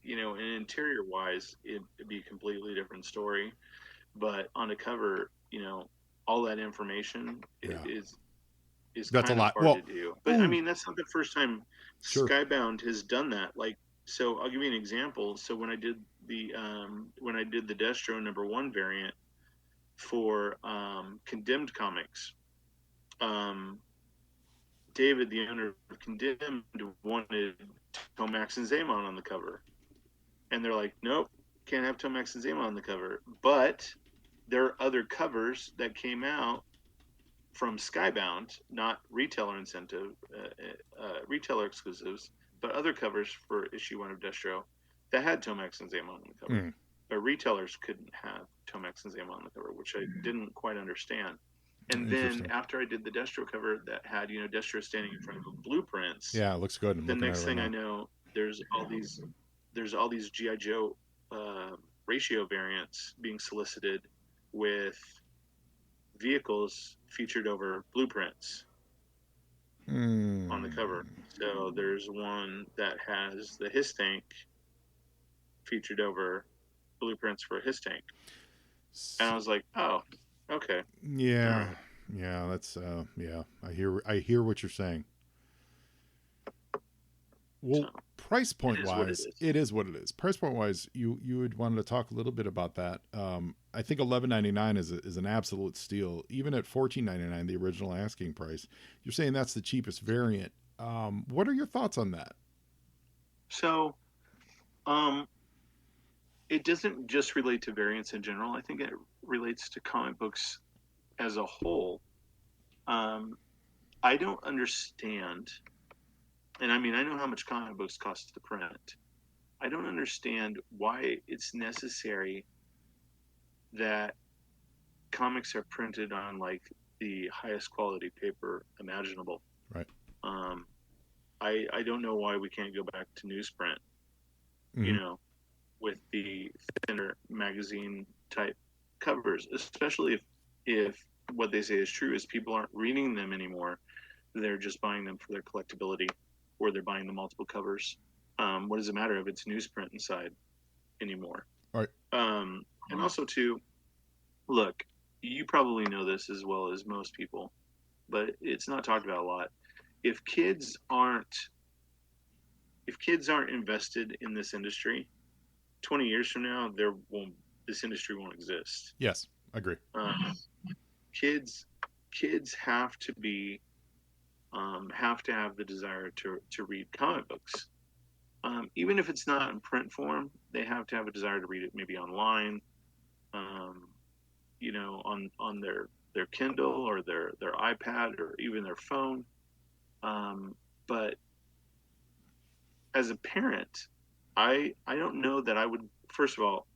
and interior wise, it'd be a completely different story, but on a cover, all that information is that's kind a lot of hard to do. But I mean, that's not the first time Skybound has done that. Like, so I'll give you an example. So when I did the Destro #1 variant for Condemned Comics, David, the owner of Condemned, wanted Tomax and Zaymon on the cover. And they're like, nope, can't have Tomax and Zaymon on the cover. But there are other covers that came out from Skybound, not retailer exclusives, but other covers for issue 1 of Destro that had Tomax and Zaymon on the cover. Mm. But retailers couldn't have Tomax and Zaymon on the cover, which I didn't quite understand. And then after I did the Destro cover that had, Destro standing in front of blueprints, Yeah, it looks good. the next thing I know, there's all these GI Joe ratio variants being solicited with vehicles featured over blueprints on the cover. So there's one that has the His tank featured over blueprints for His tank, and I was like, oh, okay, yeah, that's yeah. I hear what you're saying. Well, so, price point wise, it is what it is. Price point wise, you would wanted to talk a little bit about that. I think $11.99 is an absolute steal. Even at $14.99, the original asking price, you're saying that's the cheapest variant. What are your thoughts on that? So, it doesn't just relate to variants in general. I think it relates to comic books as a whole. I don't understand, and I mean, I know how much comic books cost to print. I don't understand why it's necessary that comics are printed on like the highest quality paper imaginable. Right. I don't know why we can't go back to newsprint, Mm-hmm. with the thinner magazine type covers, especially if what they say is true is people aren't reading them anymore. They're just buying them for their collectability, or they're buying the multiple covers. What does it matter if it's newsprint inside anymore? All right. And also too, look, you probably know this as well as most people, but it's not talked about a lot. If kids aren't invested in this industry, 20 years from now, this industry won't exist. Yes, I agree. Kids have to be have to have the desire to read comic books. Even if it's not in print form, they have to have a desire to read it maybe online, on their Kindle or their iPad or even their phone. But as a parent, I don't know that I would. First of all,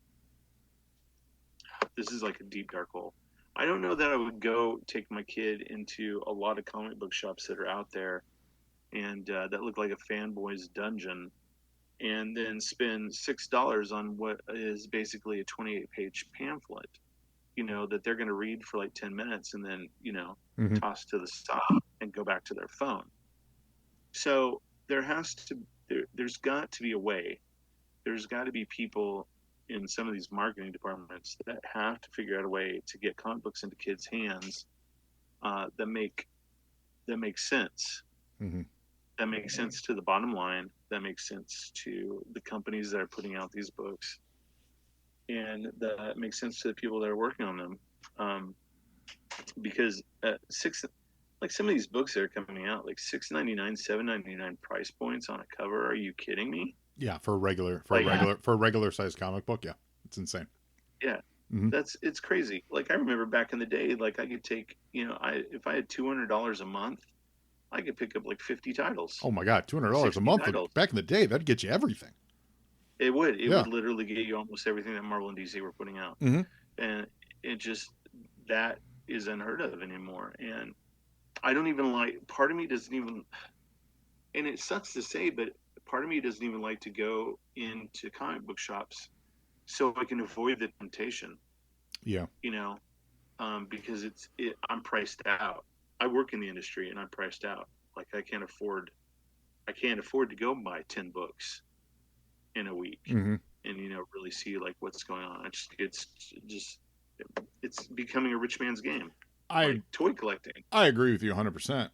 this is like a deep dark hole. I don't know that I would go take my kid into a lot of comic book shops that are out there and that look like a fanboy's dungeon, and then spend $6 on what is basically a 28-page pamphlet, that they're going to read for like 10 minutes and then, Mm-hmm. toss to the side and go back to their phone. So there's got to be a way. There's got to be people in some of these marketing departments that have to figure out a way to get comic books into kids' hands that make sense. Mm-hmm. That makes sense to the bottom line. That makes sense to the companies that are putting out these books, and that makes sense to the people that are working on them. Because like some of these books that are coming out, like $6.99, $7.99 price points on a cover. Are you kidding me? Yeah, for a regular sized comic book, yeah, it's insane. Yeah, Mm-hmm. it's crazy. Like I remember back in the day, like I could take, if I had $200 a month, I could pick up like 50 titles. Oh my God, $200 a month back in the day, that'd get you everything. It would literally get you almost everything that Marvel and DC were putting out, Mm-hmm. and it just that is unheard of anymore. And I don't even like. Part of me doesn't even, and it sucks to say, but part of me doesn't even like to go into comic book shops so I can avoid the temptation. Yeah. Because I'm priced out. I work in the industry and I'm priced out. Like I can't afford to go buy 10 books in a week, Mm-hmm. and really see like what's going on. It's becoming a rich man's game. Like toy collecting. I agree with you 100%.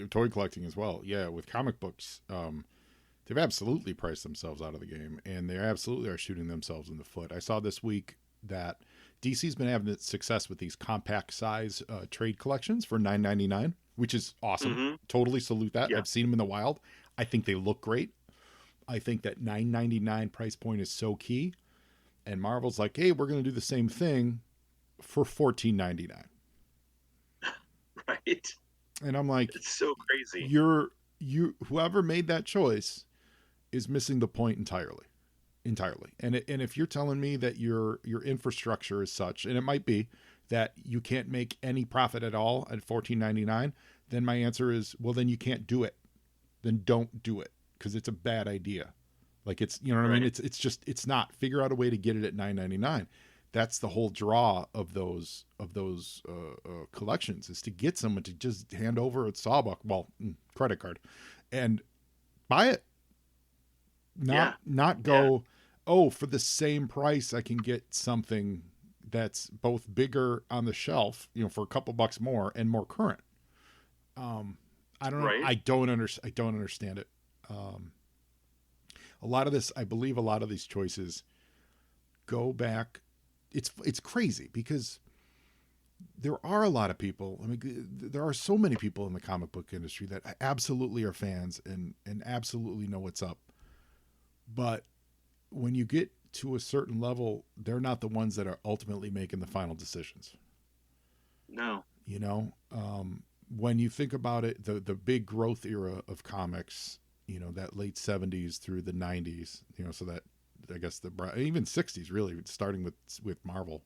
Toy collecting as well. Yeah, with comic books, they've absolutely priced themselves out of the game, and they absolutely are shooting themselves in the foot. I saw this week that DC's been having success with these compact size trade collections for $9.99, which is awesome. Mm-hmm. Totally salute that. Yeah. I've seen them in the wild. I think they look great. I think that $9.99 price point is so key. And Marvel's like, hey, we're going to do the same thing for $14.99. Right. And I'm like, It's so crazy. whoever made that choice is missing the point entirely. And if you're telling me that your infrastructure is such, and it might be that you can't make any profit at all at $14.99, then my answer is, well, then you can't do it. Then don't do it, because it's a bad idea. Like, it's, you know what I mean? Right. It's not. Figure out a way to get it at $9.99. That's the whole draw of those collections, is to get someone to just hand over a sawbuck, credit card, and buy it. Not go, oh, for the same price I can get something that's both bigger on the shelf, for a couple bucks more and more current. I don't know. Right. I don't understand it. A lot of this, I believe, a lot of these choices go back. It's crazy because there are a lot of people. I mean, there are so many people in the comic book industry that absolutely are fans and absolutely know what's up. But when you get to a certain level, they're not the ones that are ultimately making the final decisions. No. When you think about it, the big growth era of comics, that late 70s through the 90s, so that, I guess, even 60s, really, starting with Marvel.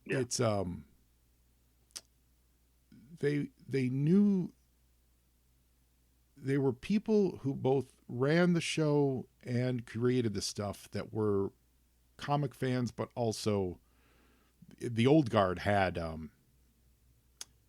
Yeah. It's they knew they were people who both ran the show and created the stuff that were comic fans, but also the old guard had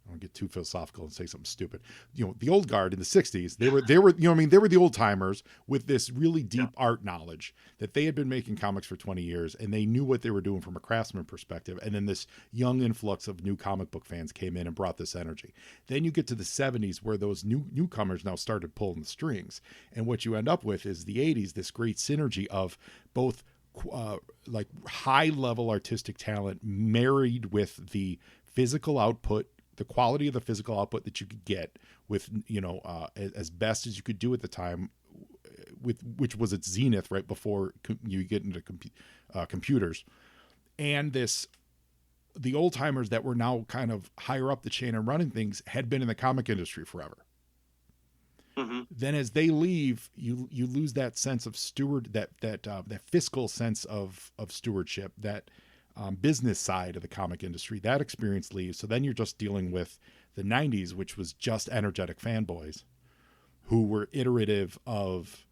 I don't get too philosophical and say something stupid. The old guard in the 60s, they were they were the old timers with this really deep art knowledge that they had been making comics for 20 years, and they knew what they were doing from a craftsman perspective. And then this young influx of new comic book fans came in and brought this energy. Then you get to the 70s, where those newcomers now started pulling the strings, and what you end up with is the 80s, this great synergy of both like high level artistic talent married with the physical output, the quality of the physical output that you could get with, as best as you could do at the time, which was its zenith right before you get into computers. And the old timers that were now kind of higher up the chain and running things had been in the comic industry forever. Mm-hmm. Then as they leave, you lose that sense of that fiscal sense of stewardship, that business side of the comic industry. That experience leaves. So then you're just dealing with the 90s, which was just energetic fanboys who were iterative of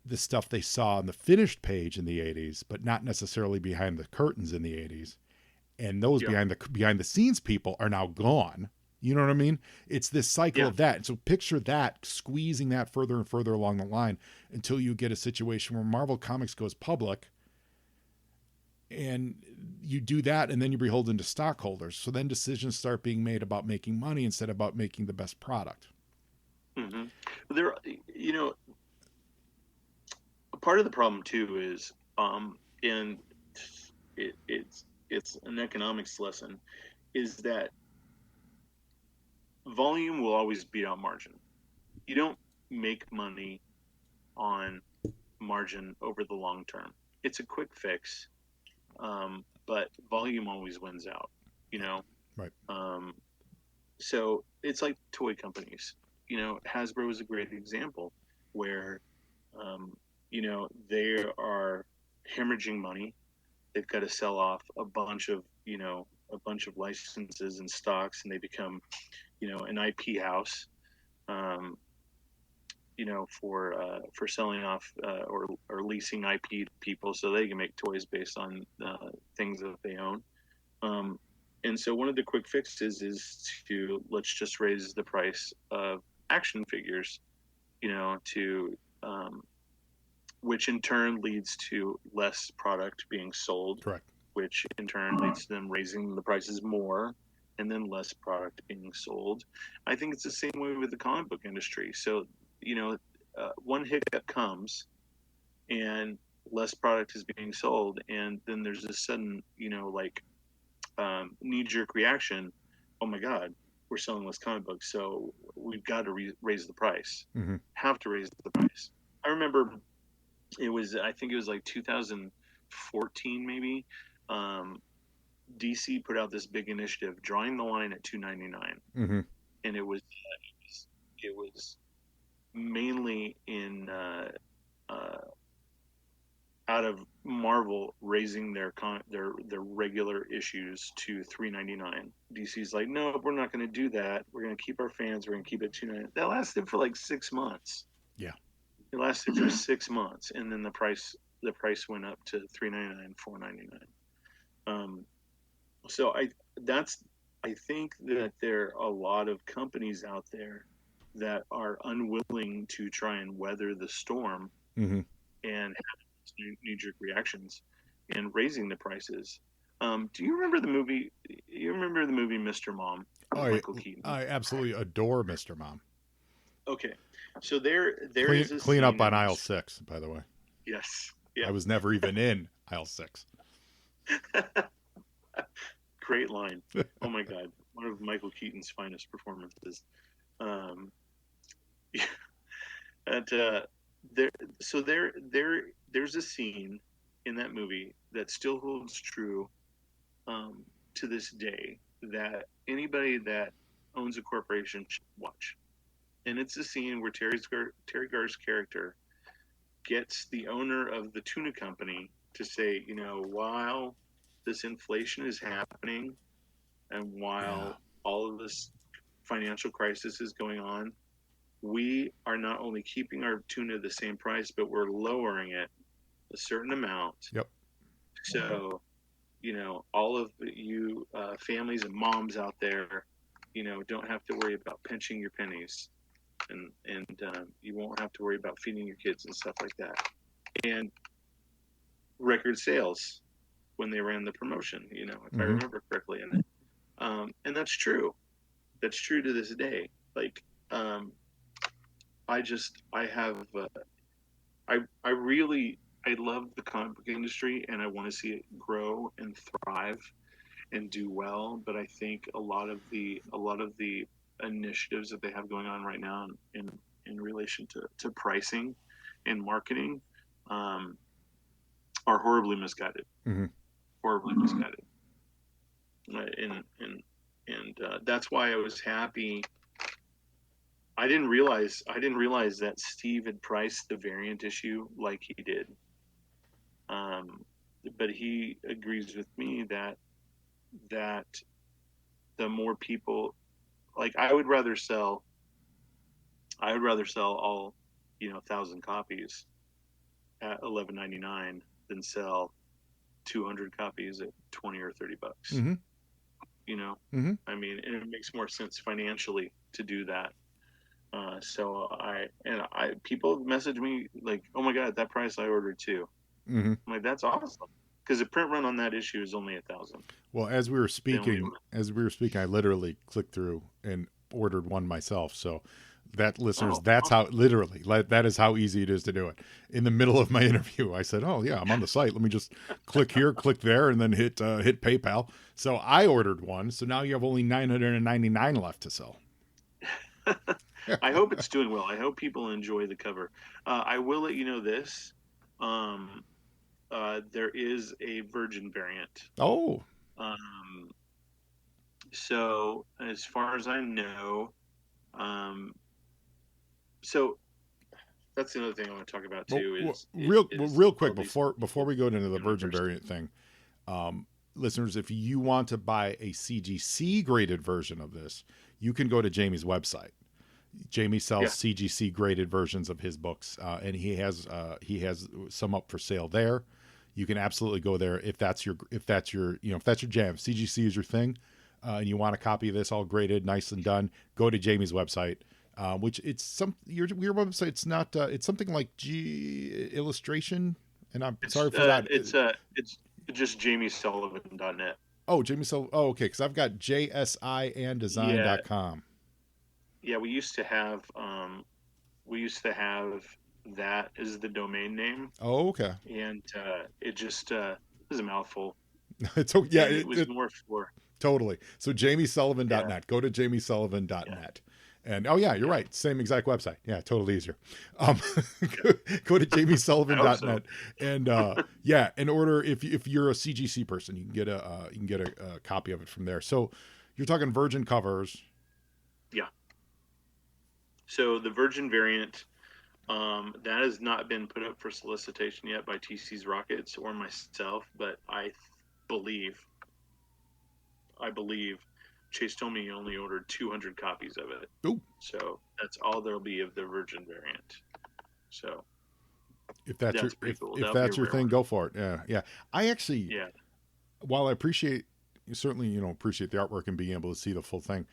the stuff they saw on the finished page in the 80s, but not necessarily behind the curtains in the 80s. And those behind the scenes people are now gone. You know what I mean? It's this cycle of that. And so picture that, squeezing that further and further along the line until you get a situation where Marvel Comics goes public, and you do that, and then you're beholden to stockholders. So then decisions start being made about making money instead of about making the best product. Mm-hmm. There, part of the problem too is, and it's an economics lesson, is that volume will always beat out margin. You don't make money on margin over the long term. It's a quick fix. But volume always wins out, Right. So it's like toy companies. Hasbro is a great example where, they are hemorrhaging money. They've got to sell off a bunch of licenses and stocks, and they become, an IP house. For selling off or leasing IP to people so they can make toys based on things that they own. And so one of the quick fixes is let's just raise the price of action figures, to which in turn leads to less product being sold. Correct. Which in turn leads to them raising the prices more, and then less product being sold. I think it's the same way with the comic book industry. So, one hiccup comes and less product is being sold, and then there's this sudden, knee-jerk reaction. Oh my God, we're selling less comic books, so we've got to raise the price. Mm-hmm. Have to raise the price. I remember I think it was like 2014 maybe. Um, DC put out this big initiative, drawing the line at 299, Mm-hmm. and it was mainly in uh, out of Marvel raising their regular issues to 399. DC's like, no, we're not going to do that. We're going to keep our fans. We're going to keep it 299. That lasted for like 6 months. Yeah. It lasted for 6 months, and then the price went up to 399, 499. So I think that there are a lot of companies out there that are unwilling to try and weather the storm Mm-hmm. and have knee-jerk reactions and raising the prices. Do you remember the movie? You remember the movie Mr. Mom with Michael Keaton? I absolutely adore Mr. Mom. Okay, so there is a Clean up scene on in aisle 6, by the way. Yes, I yeah, was never even in aisle 6. great line. Oh my God, one of Michael Keaton's finest performances. Um, yeah, and there, so there's a scene in that movie that still holds true to this day that anybody that owns a corporation should watch. And it's a scene where Terry Garr's character gets the owner of the tuna company to say, while this inflation is happening and Yeah. while all of this financial crisis is going on, we are not only keeping our tuna the same price, but we're lowering it a certain amount. Yep. So, all of you families and moms out there, don't have to worry about pinching your pennies, and you won't have to worry about feeding your kids and stuff like that. And record sales when they ran the promotion, if I Mm-hmm. remember correctly, and that's true. That's true to this day. Like, I have, I love the comic book industry, and I want to see it grow and thrive and do well. But I think a lot of the initiatives that they have going on right now in relation to pricing and marketing are horribly misguided. Mm-hmm. Horribly misguided. And that's why I was happy. I didn't realize that Steve had priced the variant issue like he did. But he agrees with me that the more people, like, I would rather sell all 1,000 copies at $11.99 than sell 200 copies at 20 or 30 bucks. Mm-hmm. Mm-hmm. I mean, and it makes more sense financially to do that. So people message me like, "Oh my God, that price I ordered too." Mm-hmm. I'm like, "That's awesome," because the print run on that issue is only 1,000. Well, as we were speaking, I literally clicked through and ordered one myself. So that listeners, that's how literally that is how easy it is to do it. In the middle of my interview, I said, "Oh yeah, I'm on the site. Let me just click here, click there, and then hit PayPal." So I ordered one. So now you have only 999 left to sell. I hope it's doing well. I hope people enjoy the cover. I will let you know this. There is a virgin variant. Oh. So as far as I know, so that's another thing I want to talk about too. Real quick before we go into the virgin variant thing, listeners, if you want to buy a CGC graded version of this, you can go to Jamie's website. Jamie sells CGC graded versions of his books, and he has some up for sale there. You can absolutely go there if that's your jam. CGC is your thing, and you want a copy of this all graded, nice and done. Go to Jamie's website, which it's your website. It's not. It's something like G Illustration, and sorry for that. It's just jamiesullivan.net. Oh, Jamie Sullivan. Oh, okay, because I've got jsianddesign.com. Yeah, we used to have that as the domain name. Oh, okay. And it just is a mouthful. It was more for totally. So jamiesullivan.net. Go to jamiesullivan.net. And oh yeah, you're right. Same exact website. Yeah, totally easier. Um, go to jamiesullivan.net and yeah, and order if you're a CGC person, you can get a copy of it from there. So you're talking virgin covers. Yeah. So the Virgin variant, that has not been put up for solicitation yet by TC's Rockets or myself, but believe, I believe Chase told me he only ordered 200 copies of it. Ooh. So that's all there'll be of the Virgin variant. So if that's your cool. if that's your thing, go for it. Yeah, yeah. I actually, yeah. While I certainly appreciate the artwork and being able to see the full thing,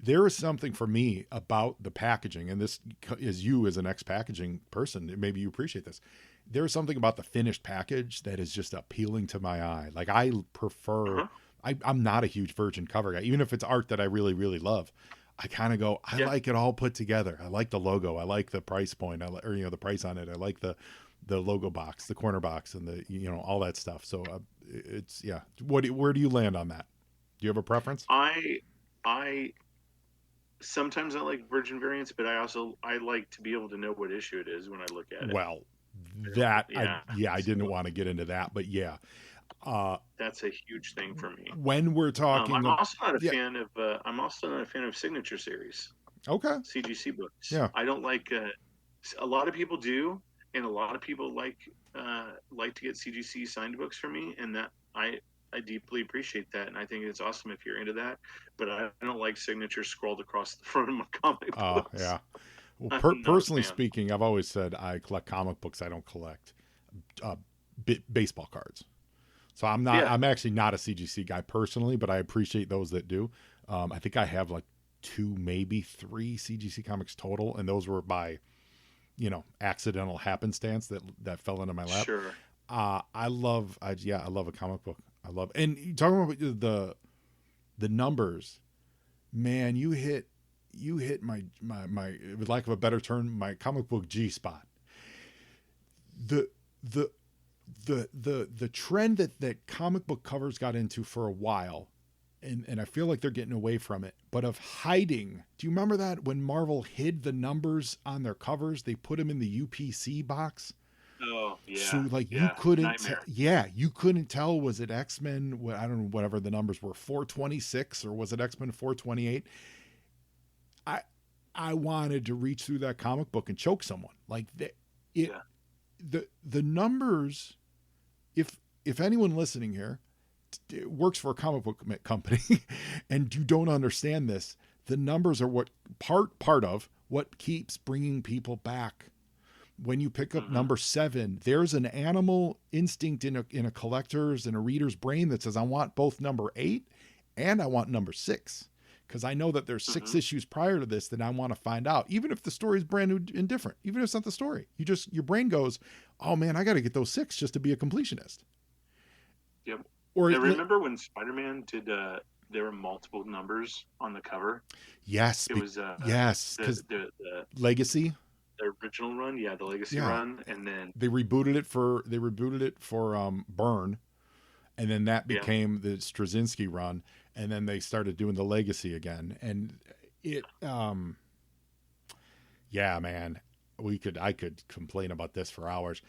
there is something for me about the packaging, and this is you as an ex-packaging person. Maybe you appreciate this. There is something about the finished package that is just appealing to my eye. Like I prefer. I'm not a huge virgin cover guy, even if it's art that I really, really love. I kind of go, I like it all put together. I like the logo. I like the price point. The price on it. I like the logo box, the corner box, and the all that stuff. So it's yeah. Where do you land on that? Do you have a preference? I sometimes I like virgin variants, but I like to be able to know what issue it is when I look at it. Well, I didn't want to get into that, but yeah. That's a huge thing for me. When we're talking, I'm also not a fan of. I'm also not a fan of signature series. Okay. CGC books. Yeah. I don't like. A lot of people do, and a lot of people like to get CGC signed books from me, and that I deeply appreciate that, and I think it's awesome if you're into that. But I don't like signatures scrolled across the front of my comic books. Yeah. Well, personally speaking, I've always said I collect comic books. I don't collect baseball cards. So I'm actually not a CGC guy personally, but I appreciate those that do. I think I have like 2, maybe 3 CGC comics total, and those were by, accidental happenstance that fell into my lap. Sure. I love a comic book. And you talking about the numbers, man, you hit my with lack of a better term, my comic book G spot. The trend that comic book covers got into for a while, and I feel like they're getting away from it, but of hiding. Do you remember that when Marvel hid the numbers on their covers, they put them in the UPC box? Oh, yeah. So you couldn't you couldn't tell, was it X-Men, I don't know, whatever the numbers were, 426, or was it X-Men 428? I wanted to reach through that comic book and choke someone. Like the numbers, if anyone listening here works for a comic book company and you don't understand this, the numbers are what part of what keeps bringing people back. When you pick up number 7, there's an animal instinct in a collector's and a reader's brain that says, I want both number 8 and I want number 6. Because I know that there's 6 issues prior to this that I want to find out, even if the story is brand new and different, even if it's not the story. Your brain goes, oh man, I got to get those 6 just to be a completionist. Yep. Or remember when Spider-Man did, there were multiple numbers on the cover? Yes. It was, yes. Because the Legacy. The original run. Yeah. The Legacy run. And then they rebooted it for Byrne. And then that became the Straczynski run. And then they started doing the Legacy again. And it, yeah, man, I could complain about this for hours.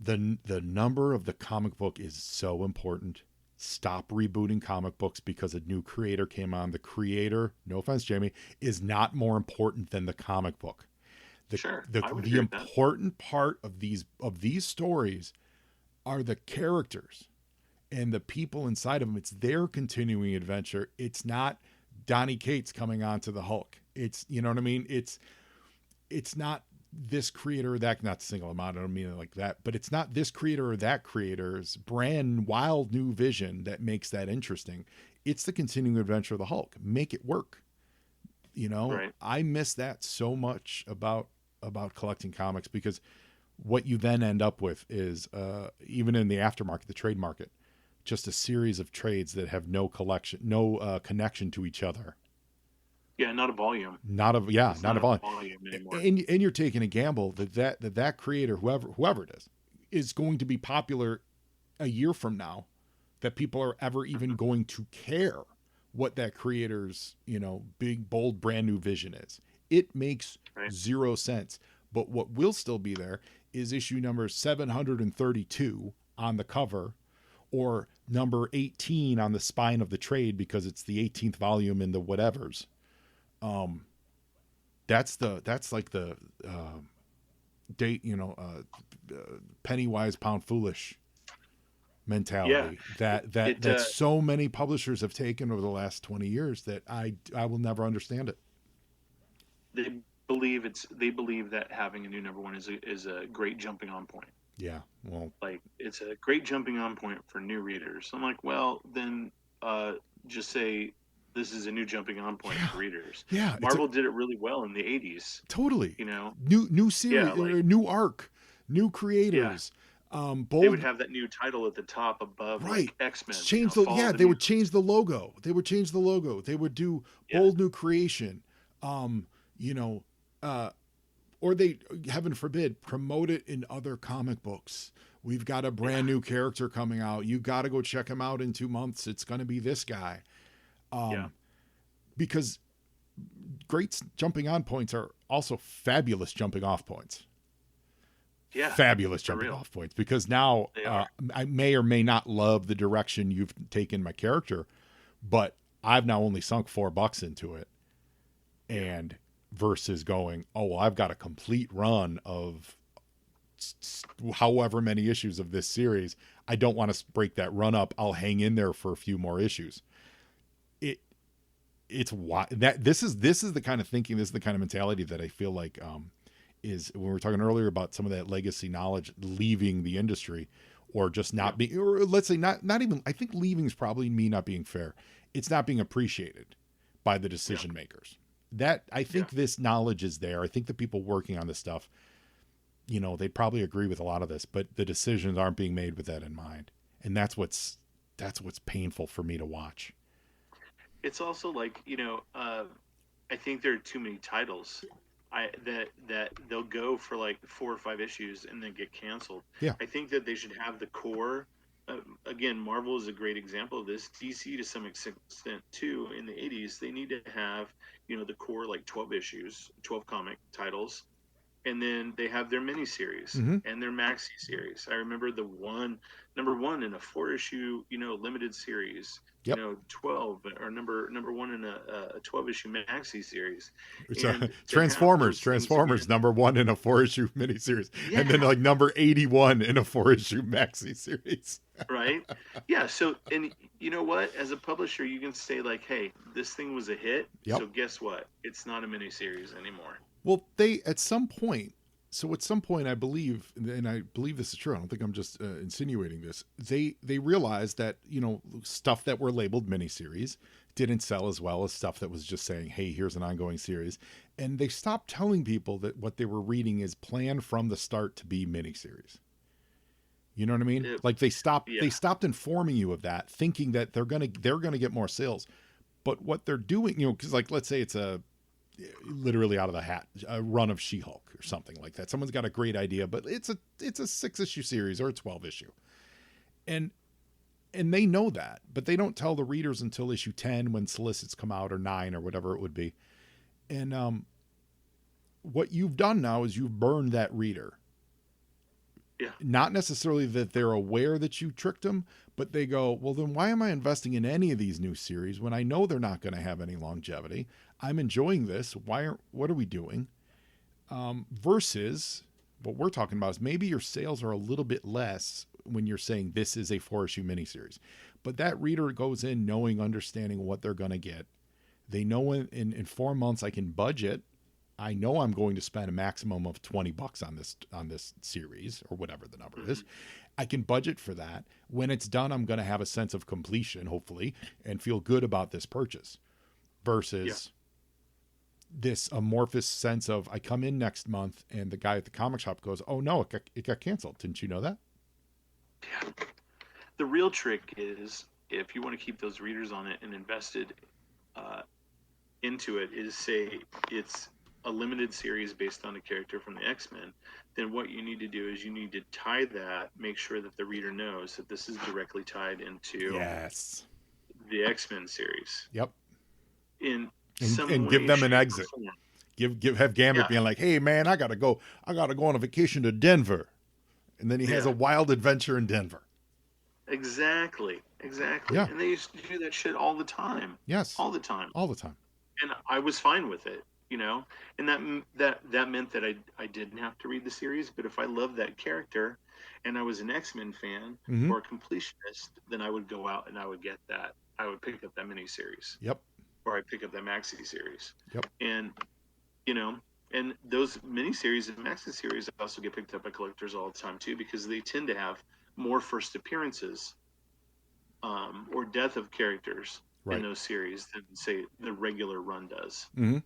The number of the comic book is so important. Stop rebooting comic books because a new creator came on. The creator, no offense, Jamie, is not more important than the comic book. The important part of these stories are the characters and the people inside of them. It's their continuing adventure. It's not Donny Cates coming on to the Hulk. It's, you know what I mean? It's not this creator or that, not to single them out, I don't mean it like that, but it's not this creator or that creator's brand wild new vision that makes that interesting. It's the continuing adventure of the Hulk. Make it work. Right. I miss that so much about collecting comics, because what you then end up with is, even in the aftermarket, the trade market, just a series of trades that have no connection to each other. Yeah, not a volume. Not a volume anymore. And you're taking a gamble that creator, whoever it is going to be popular a year from now, that people are ever even going to care what that creator's, big, bold, brand new vision is. It makes Right. zero sense. But what will still be there is issue number 732 on the cover, or number 18 on the spine of the trade because it's the 18th volume in the whatevers. That's like the date, penny wise pound foolish mentality that so many publishers have taken over the last 20 years that I will never understand it. They believe that having a new number one is a great jumping on point. Yeah, well, Like, it's a great jumping on point for new readers. I'm like, well, then just say this is a new jumping on point for readers. Yeah, Marvel did it really well in the 80s. Totally. You know, New series, new arc, new creators. Bold. They would have that new title at the top above, right? Like X-Men. Change they would change the logo. They would change the logo. They would do bold new creation. Or they, heaven forbid, promote it in other comic books. We've got a brand new character coming out. You got to go check him out in 2 months. It's going to be this guy. Because great jumping on points are also fabulous jumping off points. Yeah. Fabulous jumping off points, because now I may or may not love the direction you've taken my character, but I've now only sunk $4 into it. And versus going, oh, well, I've got a complete run of however many issues of this series. I don't want to break that run up. I'll hang in there for a few more issues. It's why that this is the kind of thinking, this is the kind of mentality that I feel like is, when we were talking earlier about some of that legacy knowledge leaving the industry, or just not being, or let's say not even, I think leaving is probably me not being fair. It's not being appreciated by the decision makers. That I think this knowledge is there. I think the people working on this stuff, they'd probably agree with a lot of this, but the decisions aren't being made with that in mind. And that's what's painful for me to watch. It's also like, I think there are too many titles that they'll go for like 4 or 5 issues and then get canceled. Yeah. I think that they should have the core. Again, Marvel is a great example of this. DC to some extent too. In the 80s, they need to have, the core, like 12 issues, 12 comic titles, and then they have their miniseries and their maxi series. I remember number one in a 4-issue, limited series. 12, or number one in a 12-issue maxi series. Transformers number 1 in a 4-issue miniseries, and then like number 81 in a 4-issue maxi series. Right? Yeah. So, and you know what? As a publisher, you can say like, "Hey, this thing was a hit. So guess what? It's not a miniseries anymore." Well, at some point, I believe, and I believe this is true, I don't think I'm just insinuating this, they realized that, stuff that were labeled miniseries didn't sell as well as stuff that was just saying, hey, here's an ongoing series. And they stopped telling people that what they were reading is planned from the start to be miniseries. You know what I mean? Like they stopped informing you of that, thinking that they're gonna get more sales. But what they're doing, because like, let's say it's literally out of the hat, a run of She-Hulk or something like that. Someone's got a great idea, but it's a 6-issue series or a 12-issue. And they know that, but they don't tell the readers until issue 10 when solicits come out, or 9 or whatever it would be. And what you've done now is you've burned that reader. Yeah. Not necessarily that they're aware that you tricked them, but they go, well, then why am I investing in any of these new series when I know they're not going to have any longevity? I'm enjoying this. What are we doing? Versus what we're talking about is maybe your sales are a little bit less when you're saying this is a 4-issue miniseries, but that reader goes in understanding what they're going to get. They know in 4 months I can budget. I know I'm going to spend a maximum of $20 on this series, or whatever the number is. I can budget for that. When it's done, I'm going to have a sense of completion, hopefully, and feel good about this purchase. Versus this amorphous sense of, I come in next month and the guy at the comic shop goes, oh no, it got canceled. Didn't you know that? Yeah. The real trick is, if you want to keep those readers on it and invested into it, is say it's a limited series based on a character from the X-Men, then what you need to do is you need to tie that, make sure that the reader knows that this is directly tied into the X-Men series Yep. in And some and way, give them an shape, exit. or form. Have Gambit Yeah, being like, "Hey man, I gotta go on a vacation to Denver," and then he has yeah, a wild adventure in Denver. exactly, exactly. Yeah. And they used to do that shit all the time, Yes. all the time, All the time. and I was fine with it, you know. And that meant that I didn't have to read the series, but if I loved that character, and I was an X-Men fan Mm-hmm. or a completionist, then I would go out and I would get that. I would pick up that miniseries, Yep. or I'd pick up that maxi series, Yep. and you know, and those miniseries and maxi series also get picked up by collectors all the time too, because they tend to have more first appearances, or death of characters in Right. those series than say the regular run does, Mm-hmm.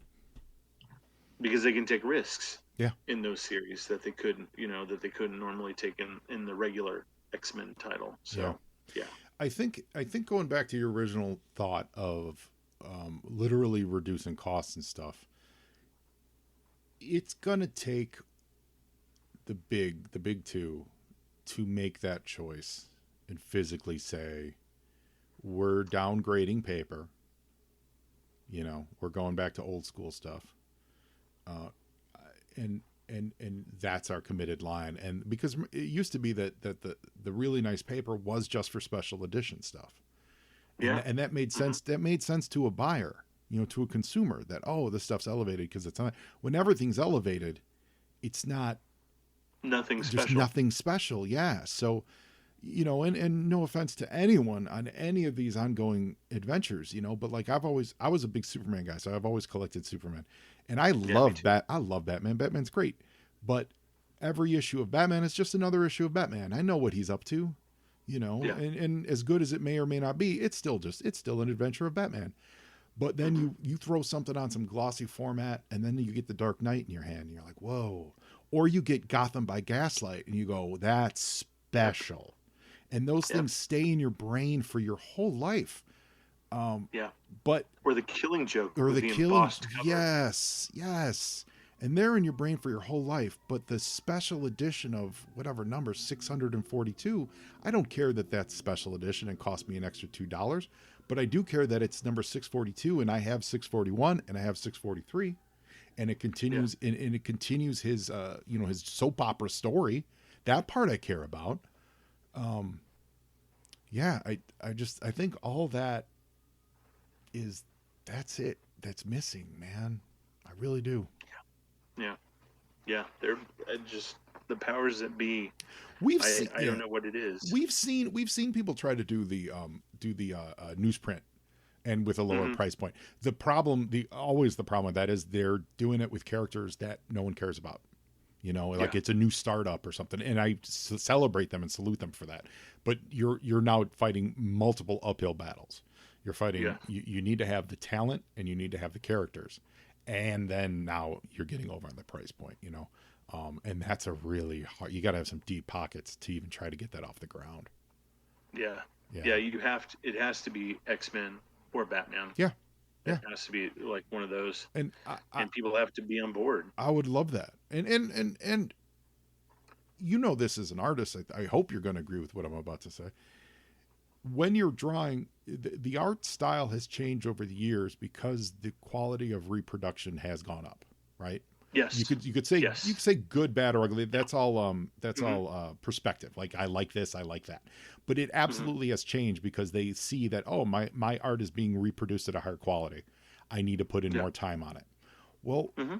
because they can take risks Yeah. in those series that they couldn't, that they couldn't normally take in the regular X-Men title. Yeah. So yeah, I think going back to your original thought of literally reducing costs and stuff, it's gonna take the big two to make that choice and physically say we're downgrading paper. We're going back to old school stuff, uh, and that's our committed line. And because it used to be that the really nice paper was just for special edition stuff, yeah, and that made sense. That made sense to a buyer, to a consumer. That, oh, this stuff's elevated because it's not. When everything's elevated, it's not nothing just special. nothing special. Yeah. So, and no offense to anyone on any of these ongoing adventures, but like I was a big Superman guy, so I've always collected Superman, and Yeah, me too. I love Batman. Batman's great, but every issue of Batman is just another issue of Batman. I know what he's up to, Yeah. and as good as it may or may not be, it's still an adventure of Batman. But then Hmm. you throw something on some glossy format, and then you get the Dark Knight in your hand, and you're like, whoa. Or you get Gotham by Gaslight, and you go, that's Yep. special. And those Yep. things stay in your brain for your whole life. Um, Yeah. but Or the Killing Joke or with the the killing, embossed cover. yes, yes, and they're in your brain for your whole life. But the special edition of whatever number 642, I don't care that that's special edition and cost me an extra $2, but I do care that it's number 642, and I have 641, and I have 643, and it Yeah. continues, and it continues his his soap opera story. That part I care about. Um, yeah, I think all that is that's it. That's missing, man. I really do. Yeah. Yeah. They're just the powers that be. We've I seen, I don't know what it is. we've seen people try to do the newsprint and with a lower Hmm. price point. The problem with that is they're doing it with characters that no one cares about. Like Yeah. it's a new startup or something, and I celebrate them and salute them for that. But you're now fighting multiple uphill battles. You're fighting. Yeah. You need to have the talent and you need to have the characters, and then now you're getting over on the price point. And that's a really hard. You got to have some deep pockets to even try to get that off the ground. Yeah. Yeah. Yeah. You have to. It has to be X-Men or Batman. Yeah. It Yeah. has to be like one of those, And and people have to be on board. I would love that. And this as an artist, I hope you're going to agree with what I'm about to say. When you're drawing, the art style has changed over the years because the quality of reproduction has gone up, right? Yes. You could say good, bad, or ugly. That's all Mhm. all perspective. Like, I like this, I like that. But it Hmm. absolutely has changed because they see that, oh, my art is being reproduced at a higher quality. I need to put in Yeah. more time on it. Well, Hmm.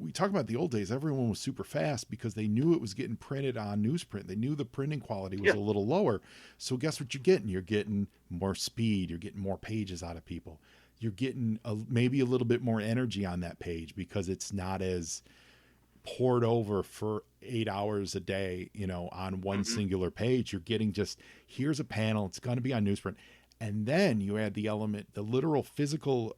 we talk about the old days, everyone was super fast because they knew it was getting printed on newsprint. They knew the printing quality was Yeah. a little lower. So guess what you're getting? You're getting more speed. You're getting more pages out of people. You're getting maybe a little bit more energy on that page because it's not as poured over for 8 hours a day, on one Hmm. singular page. You're getting just, here's a panel. It's going to be on newsprint. And then you add the element, the literal physical,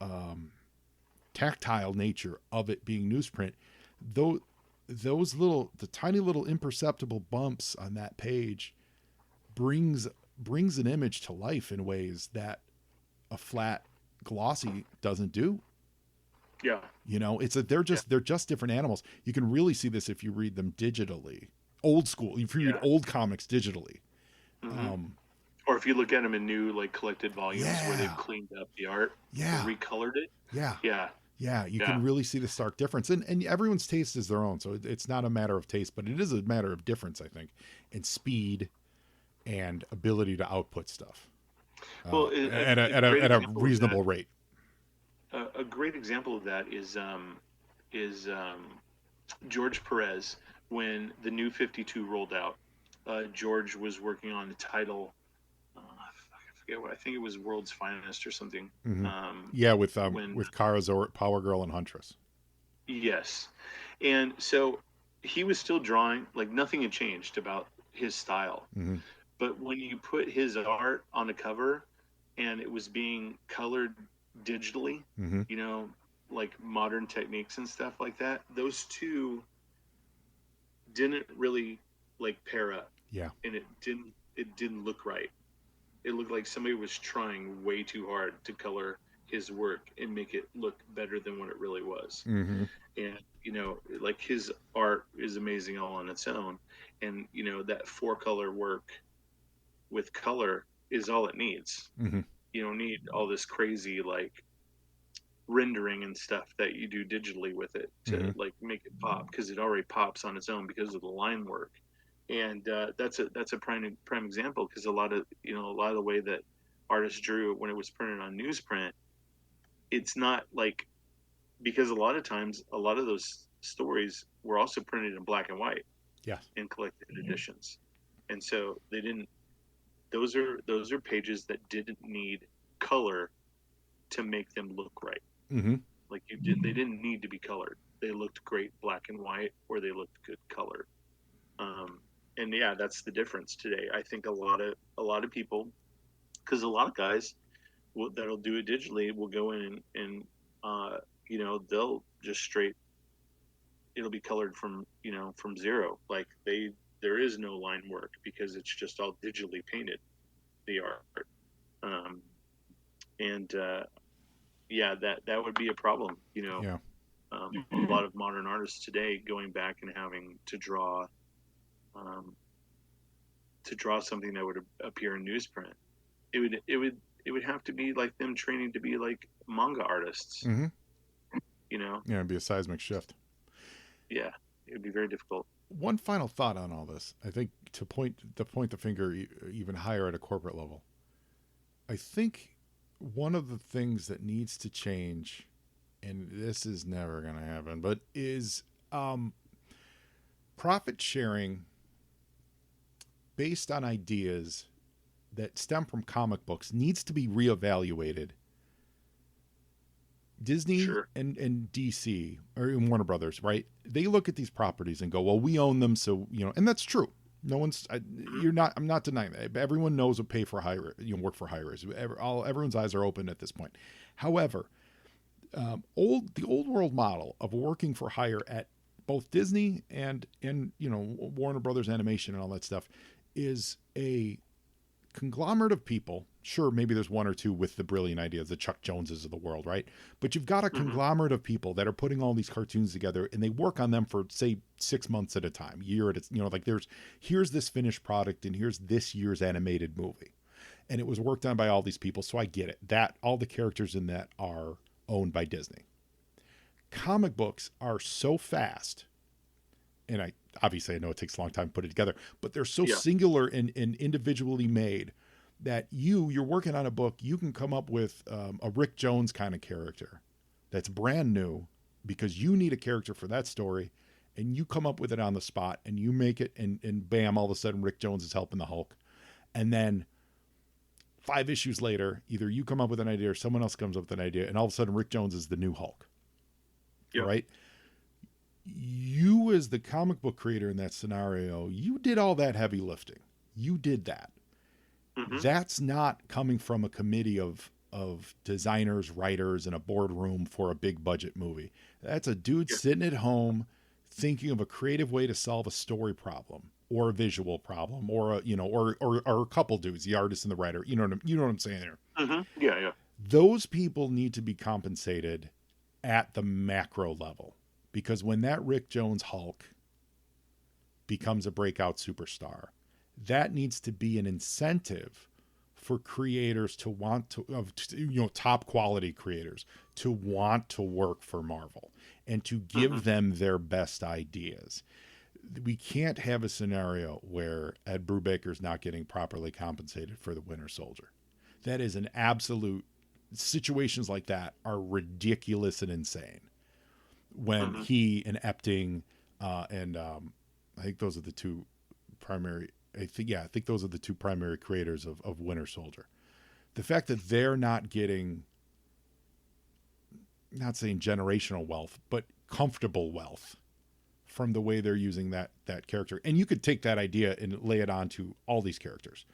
tactile nature of it being newsprint. Though the tiny little imperceptible bumps on that page brings an image to life in ways that a flat glossy doesn't do. Yeah. They're just different animals. You can really see this if you read them digitally, old school. If you read Yeah. old comics digitally, Hmm. um, Or if you look at them in new like collected volumes where they've Yeah. cleaned up the art Yeah. and recolored it. Yeah. Yeah. Yeah, you Yeah. can really see the stark difference, and everyone's taste is their own, so it's not a matter of taste, but it is a matter of difference, I think, in speed and ability to output stuff Well, a great at a example of that. reasonable rate. A great example of that is George Perez when the new 52 rolled out. George was working on the title. I forget what I think it was World's Finest or something. Mm-hmm. Yeah, with When Kara Zor, Power Girl, and Huntress. yes, and so he was still drawing like nothing had changed about his style. Mm-hmm. But when you put his art on a cover and it was being colored digitally, Mm-hmm. you know, like modern techniques and stuff like that, those two didn't really like pair up. Yeah. And it didn't look right. It looked like somebody was trying way too hard to color his work and make it look better than what it really was. Mm-hmm. And like his art is amazing all on its own, and that four color work with color is all it needs. Mm-hmm. You don't need all this crazy like rendering and stuff that you do digitally with it to like make it pop, because it already pops on its own because of the line work. And that's a prime example, because a lot of the way that artists drew when it was printed on newsprint, it's not like, because a lot of times a lot of those stories were also printed in black and white, Yeah. in collected editions, and so they didn't. Those are pages that didn't need color to make them look right. Mm-hmm. Like they didn't need to be colored. They looked great black and white, or they looked good colored. And yeah, that's the difference today. I think a lot of people, because a lot of guys that'll do it digitally will go in and they'll just straight. It'll be colored from zero. Like there is no line work because it's just all digitally painted, the art. And yeah, that would be a problem. Yeah. A lot of modern artists today going back and having to draw something that would appear in newsprint. It would have to be like them training to be like manga artists. Mm-hmm. Yeah, it'd be a seismic shift. Yeah, it would be very difficult. One final thought on all this, I think, to point the finger even higher at a corporate level. I think one of the things that needs to change, and this is never going to happen, but is profit sharing based on ideas that stem from comic books needs to be reevaluated. Disney Sure. and DC or Warner Brothers, right? They look at these properties and go, well, we own them. So, and that's true. No one's, I'm not denying that. Everyone knows what pay for hire, work for hire is. Everyone's eyes are open at this point. However, the old world model of working for hire at both Disney and Warner Brothers Animation and all that stuff is a conglomerate of people. Sure, maybe there's one or two with the brilliant ideas, the Chuck Joneses of the world, right? But you've got a conglomerate of people that are putting all these cartoons together, and they work on them for, say, 6 months at a time, year at a, like here's this finished product, and here's this year's animated movie. And it was worked on by all these people, so I get it. That all the characters in that are owned by Disney. Comic books are so fast, and I know it takes a long time to put it together, but they're so singular and individually made that you're working on a book, you can come up with a Rick Jones kind of character that's brand new because you need a character for that story, and you come up with it on the spot and you make it, and bam, all of a sudden Rick Jones is helping the Hulk. And then 5 issues later, either you come up with an idea or someone else comes up with an idea, and all of a sudden Rick Jones is the new Hulk. Yep. Right? You, as the comic book creator in that scenario, you did all that heavy lifting. You did that. Mm-hmm. That's not coming from a committee of designers, writers, in a boardroom for a big budget movie. That's a dude sitting at home thinking of a creative way to solve a story problem or a visual problem, or a couple dudes, the artist and the writer. You know what I'm saying there? Mm-hmm. Yeah. Those people need to be compensated at the macro level, because when that Rick Jones Hulk becomes a breakout superstar, that needs to be an incentive for creators to want to, top quality creators to want to work for Marvel and to give them their best ideas. We can't have a scenario where Ed Brubaker's not getting properly compensated for the Winter Soldier. That is an absolute, situations like that are ridiculous and insane. When he and Epting and I think those are the two primary. I think those are the two primary creators of Winter Soldier. The fact that they're not getting, not saying generational wealth, but comfortable wealth from the way they're using that character. And you could take that idea and lay it onto all these characters,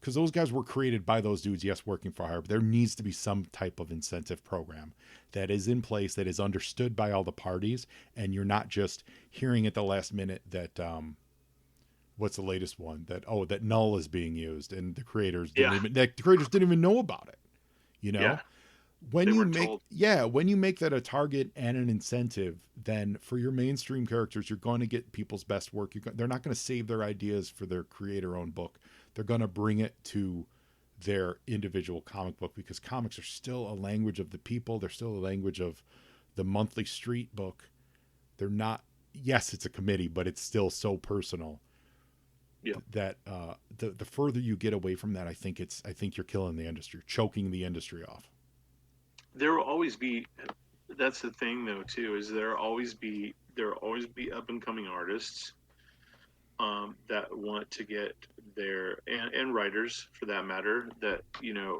because those guys were created by those dudes, yes, working for hire, but there needs to be some type of incentive program that is in place, that is understood by all the parties, and you're not just hearing at the last minute that what's the latest one, that Null is being used and the creators didn't even know about it. When you make that a target and an incentive, then for your mainstream characters, you're going to get people's best work. They're not going to save their ideas for their creator-owned book. They're going to bring it to their individual comic book, because comics are still a language of the people. They're still a language of the monthly street book. They're not, yes, it's a committee, but it's still so personal that the further you get away from that, I think you're killing the industry, choking the industry off. There will always be, that's the thing though too, is there will always be up and coming artists that want to get their, and writers for that matter, that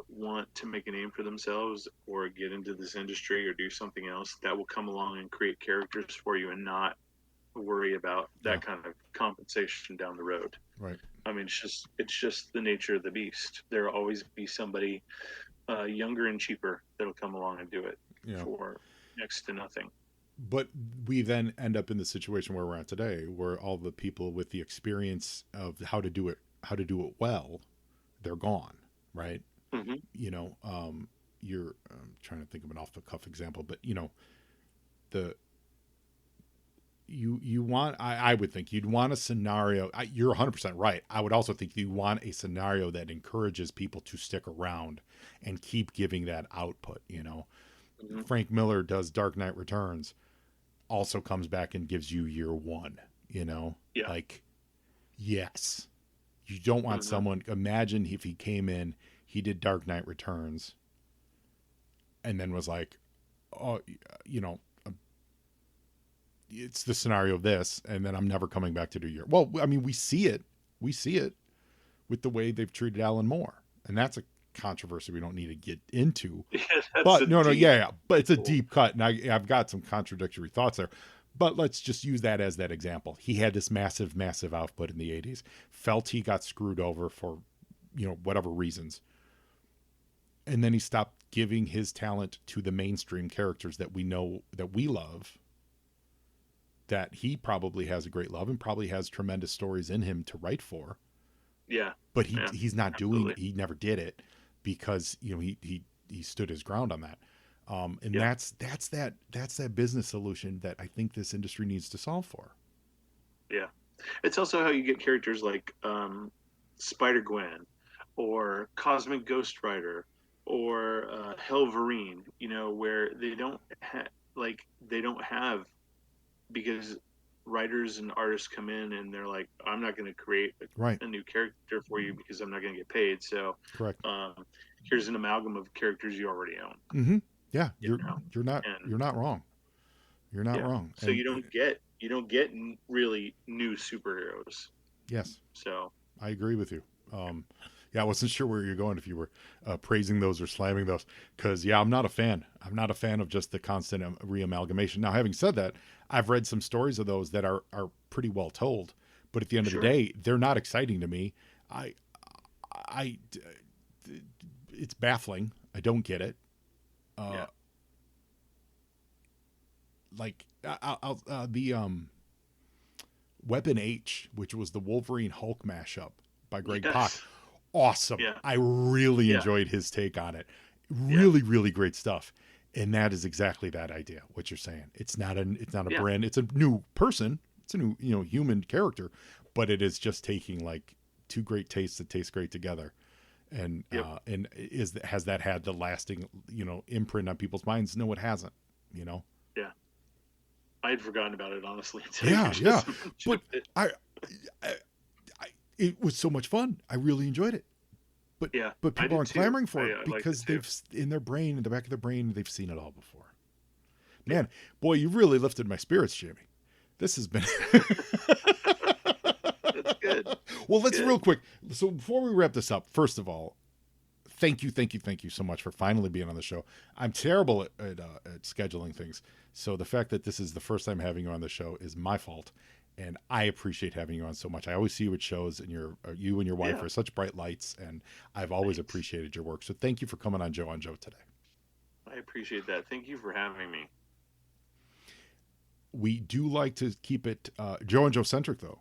want to make a name for themselves or get into this industry or do something else, that will come along and create characters for you and not worry about that kind of compensation down the road. Right. I mean, it's just the nature of the beast. There will always be somebody younger and cheaper that'll come along and do it for next to nothing. But we then end up in the situation where we're at today, where all the people with the experience of how to do it well, they're gone, right? Mm-hmm. I'm trying to think of an off the cuff example, but I would think you'd want a scenario. You're 100% right. I would also think you want a scenario that encourages people to stick around and keep giving that output. Mm-hmm. Frank Miller does Dark Knight Returns, also comes back and gives you year one. Like, yes, you don't want someone. Imagine if he came in, he did Dark Knight Returns, and then was like, oh, it's the scenario of this, and then I'm never coming back to do your. Well, I mean, we see it with the way they've treated Alan Moore, and that's a controversy we don't need to get into. But but it's a deep cut, and I've got some contradictory thoughts there. But let's just use that as that example. He had this massive output in the 80s, felt he got screwed over for whatever reasons, and then he stopped giving his talent to the mainstream characters that we know, that we love, that he probably has a great love and probably has tremendous stories in him to write for. Yeah. But he's not doing it. He never did it because, he stood his ground on that. And that's that business solution that I think this industry needs to solve for. Yeah. It's also how you get characters like Spider-Gwen or Cosmic Ghost Rider or Helverine, where they don't have, because writers and artists come in and they're like, I'm not going to create a new character for you because I'm not going to get paid. So correct. Here's an amalgam of characters you already own. Mm-hmm. Yeah. You're not wrong. You're not wrong. So you don't get really new superheroes. Yes. So I agree with you. I wasn't sure where you're going, if you were praising those or slamming those, because I'm not a fan. I'm not a fan of just the constant reamalgamation. Now, having said that, I've read some stories of those that are pretty well told, but at the end of the day, they're not exciting to me. It's baffling. I don't get it. Like the Weapon H, which was the Wolverine Hulk mashup by Greg Pak. Awesome. Yeah. I really enjoyed his take on it. Really great stuff. And that is exactly that idea, what you're saying. It's not a brand. It's a new person. It's a new, human character, but it is just taking like two great tastes that taste great together And Yep. has that had the lasting, imprint on people's minds? No, it hasn't. Yeah. I had forgotten about it, honestly, until you Yeah, yeah. just mentioned But it. I, it was so much fun. I really enjoyed it. But Yeah, but I people did aren't too. clamoring for it I liked it because too. they've in their brain, in the back of their brain, they've seen it all before. Yeah. Man, boy, you really lifted my spirits, Jamie. This has been That's good. well. That's Let's real good. quick. So before we wrap this up, first of all, thank you so much for finally being on the show. I'm terrible at scheduling things, so the fact that this is the first time having you on the show is my fault, and I appreciate having you on so much. I always see you at shows, and you and your wife Yeah. are such bright lights, and I've always Thanks. appreciated your work. So thank you for coming on Joe today. I appreciate that. Thank you for having me. We do like to keep it Joe and Joe centric, though.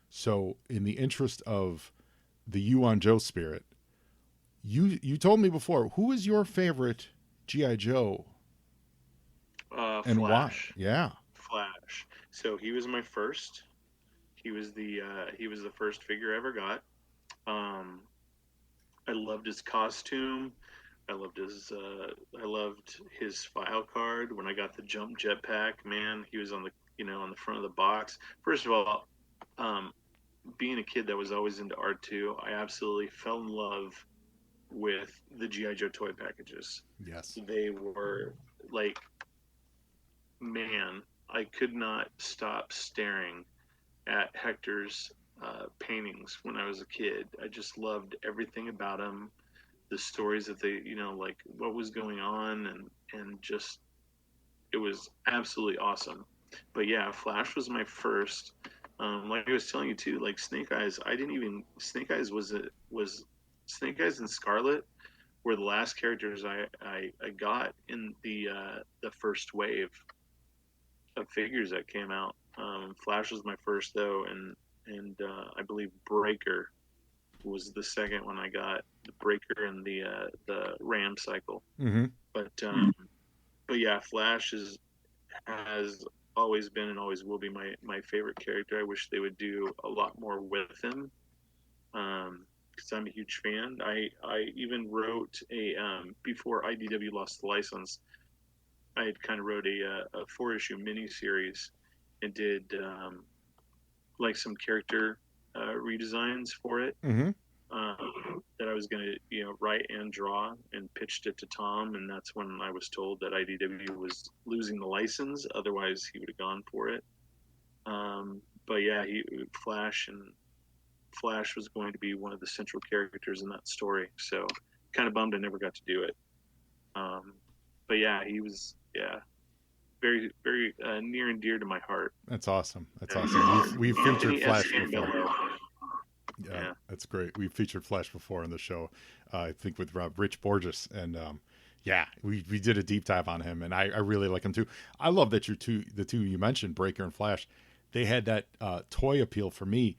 So in the interest of the you on Joe spirit, you told me before, who is your favorite GI Joe and why? Flash. Yeah. Flash. So he was my first. He was the first figure I ever got. Um, I loved his costume. I loved his file card. When I got the jump jetpack, man, he was on the on the front of the box. First of all, um, being a kid that was always into R2, I absolutely fell in love with the GI Joe toy packages. Yes. They were like, man, I could not stop staring at Hector's paintings when I was a kid. I just loved everything about him, the stories that they, like what was going on, and just it was absolutely awesome. But yeah, Flash was my first. Like I was telling you too, like Snake Eyes. I didn't even Snake Eyes was Snake Eyes and Scarlet were the last characters I got in the first wave of figures that came out. Flash was my first though, and I believe Breaker was the second one I got. The Breaker and the Ram cycle. Mm-hmm. But yeah, Flash has always been and always will be my favorite character. I wish they would do a lot more with him. Because I'm a huge fan. I even wrote before IDW lost the license, I had kind of wrote a 4-issue mini series and did like some character redesigns for it Mm-hmm. that I was going to write and draw, and pitched it to Tom, and that's when I was told that IDW was losing the license. Otherwise, he would have gone for it. But yeah, Flash was going to be one of the central characters in that story. So kind of bummed I never got to do it. But yeah, he was very very near and dear to my heart. That's awesome. That's awesome. We've featured Anthony Flash before. Escambello. Yeah, that's great. We've featured Flash before on the show. I think with Rich Borges, and yeah, we did a deep dive on him, and I really like him too. I love that the two you mentioned, Breaker and Flash, they had that toy appeal for me.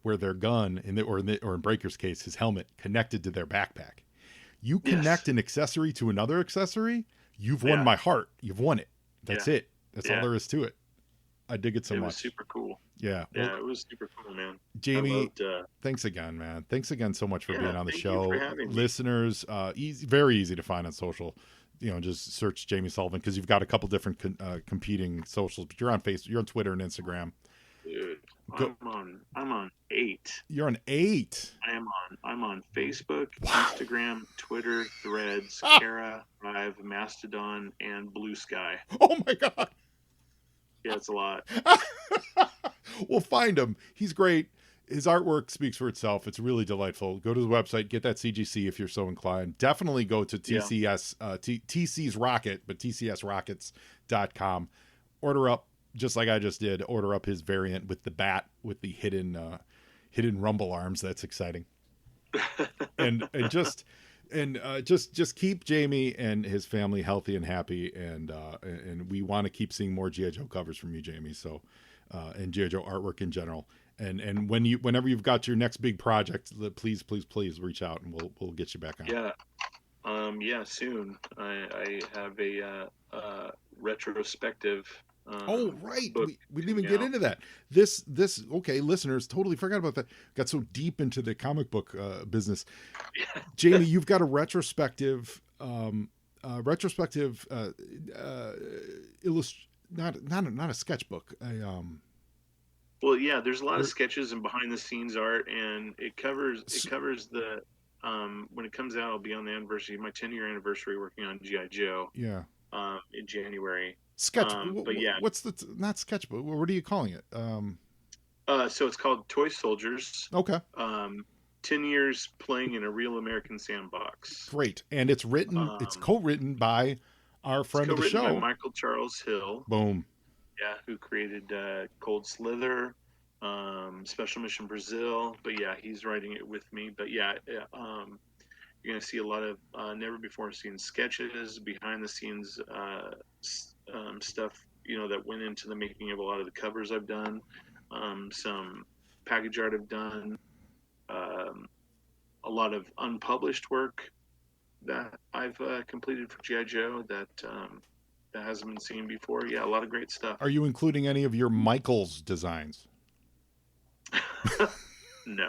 Where their gun or in Breaker's case, his helmet connected to their backpack. You connect an accessory to another accessory, you've won my heart. You've won it. That's it. That's all there is to it. I dig it so much. It was super cool. Yeah. Yeah, it was super cool, man. Jamie, thanks again, man. Thanks again so much for being on the thank show. you for having me. Listeners, very easy to find on social. Just search Jamie Sullivan because you've got a couple different competing socials. But you're on Facebook, you're on Twitter and Instagram. Dude, I'm on 8. You're on 8. I'm on Facebook, Instagram, Twitter, Threads, Kara, Hive, Mastodon, and Blue Sky. Oh my god. Yeah, it's a lot. Well, find him. He's great. His artwork speaks for itself. It's really delightful. Go to the website, get that CGC if you're so inclined. Definitely go to TC's Rocket, but tcsrockets.com. Order up, just like I just did. Order up his variant with the bat with the hidden rumble arms. That's exciting. and just keep Jamie and his family healthy and happy, and we want to keep seeing more GI Joe covers from you, Jamie. So and GI Joe artwork in general. And whenever you've got your next big project, please reach out and we'll get you back on. Yeah, soon. I have a retrospective Oh, right. book We didn't even coming get out. into that. This, okay, listeners, totally forgot about that. Got so deep into the comic book business. Jamie, you've got a retrospective, not a sketchbook. Well, yeah, there's a lot of sketches and behind the scenes art, and it covers the when it comes out, I'll be on the anniversary, my 10-year anniversary working on G.I. Joe. Yeah. In January. Sketch. But yeah, what's not sketchbook? What are you calling it? So it's called Toy Soldiers. Okay. 10 years playing in a real American sandbox. Great, and it's written. It's co-written by our friend of the show, by Michael Charles Hill. Boom. Yeah, who created Cold Slither, Special Mission Brazil. But yeah, he's writing it with me. But yeah, you're going to see a lot of never before seen sketches, behind the scenes stuff, that went into the making of a lot of the covers I've done, some package art I've done, a lot of unpublished work that I've completed for G.I. Joe that hasn't been seen before. Yeah, a lot of great stuff. Are you including any of your Michaels designs? No,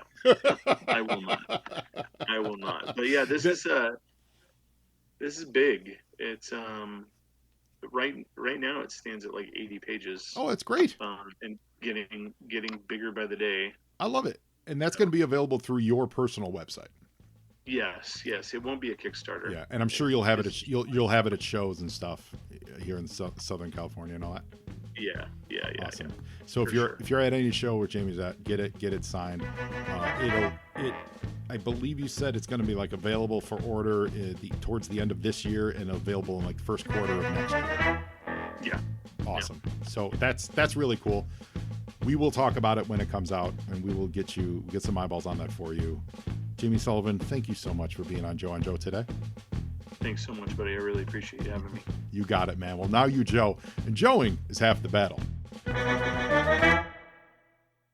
I will not. But yeah, this is big. It's right now it stands at like 80 pages. Oh, that's great. And getting bigger by the day. I love it. And that's going to be available through your personal website. Yes. It won't be a Kickstarter. Yeah, and I'm sure you'll have it at you'll have it at shows and stuff here in Southern California and all that. Yeah. Awesome. So if you're at any show where Jamie's at, get it signed. I believe you said it's going to be like available for order towards the end of this year and available in like the first quarter of next year. Yeah. Awesome. Yeah. So that's really cool. We will talk about it when it comes out, and we will get some eyeballs on that for you. Jamie Sullivan, thank you so much for being on Joe on Joe today. Thanks so much, buddy. I really appreciate you having me. You got it, man. Well, now you Joe, and Joeing is half the battle.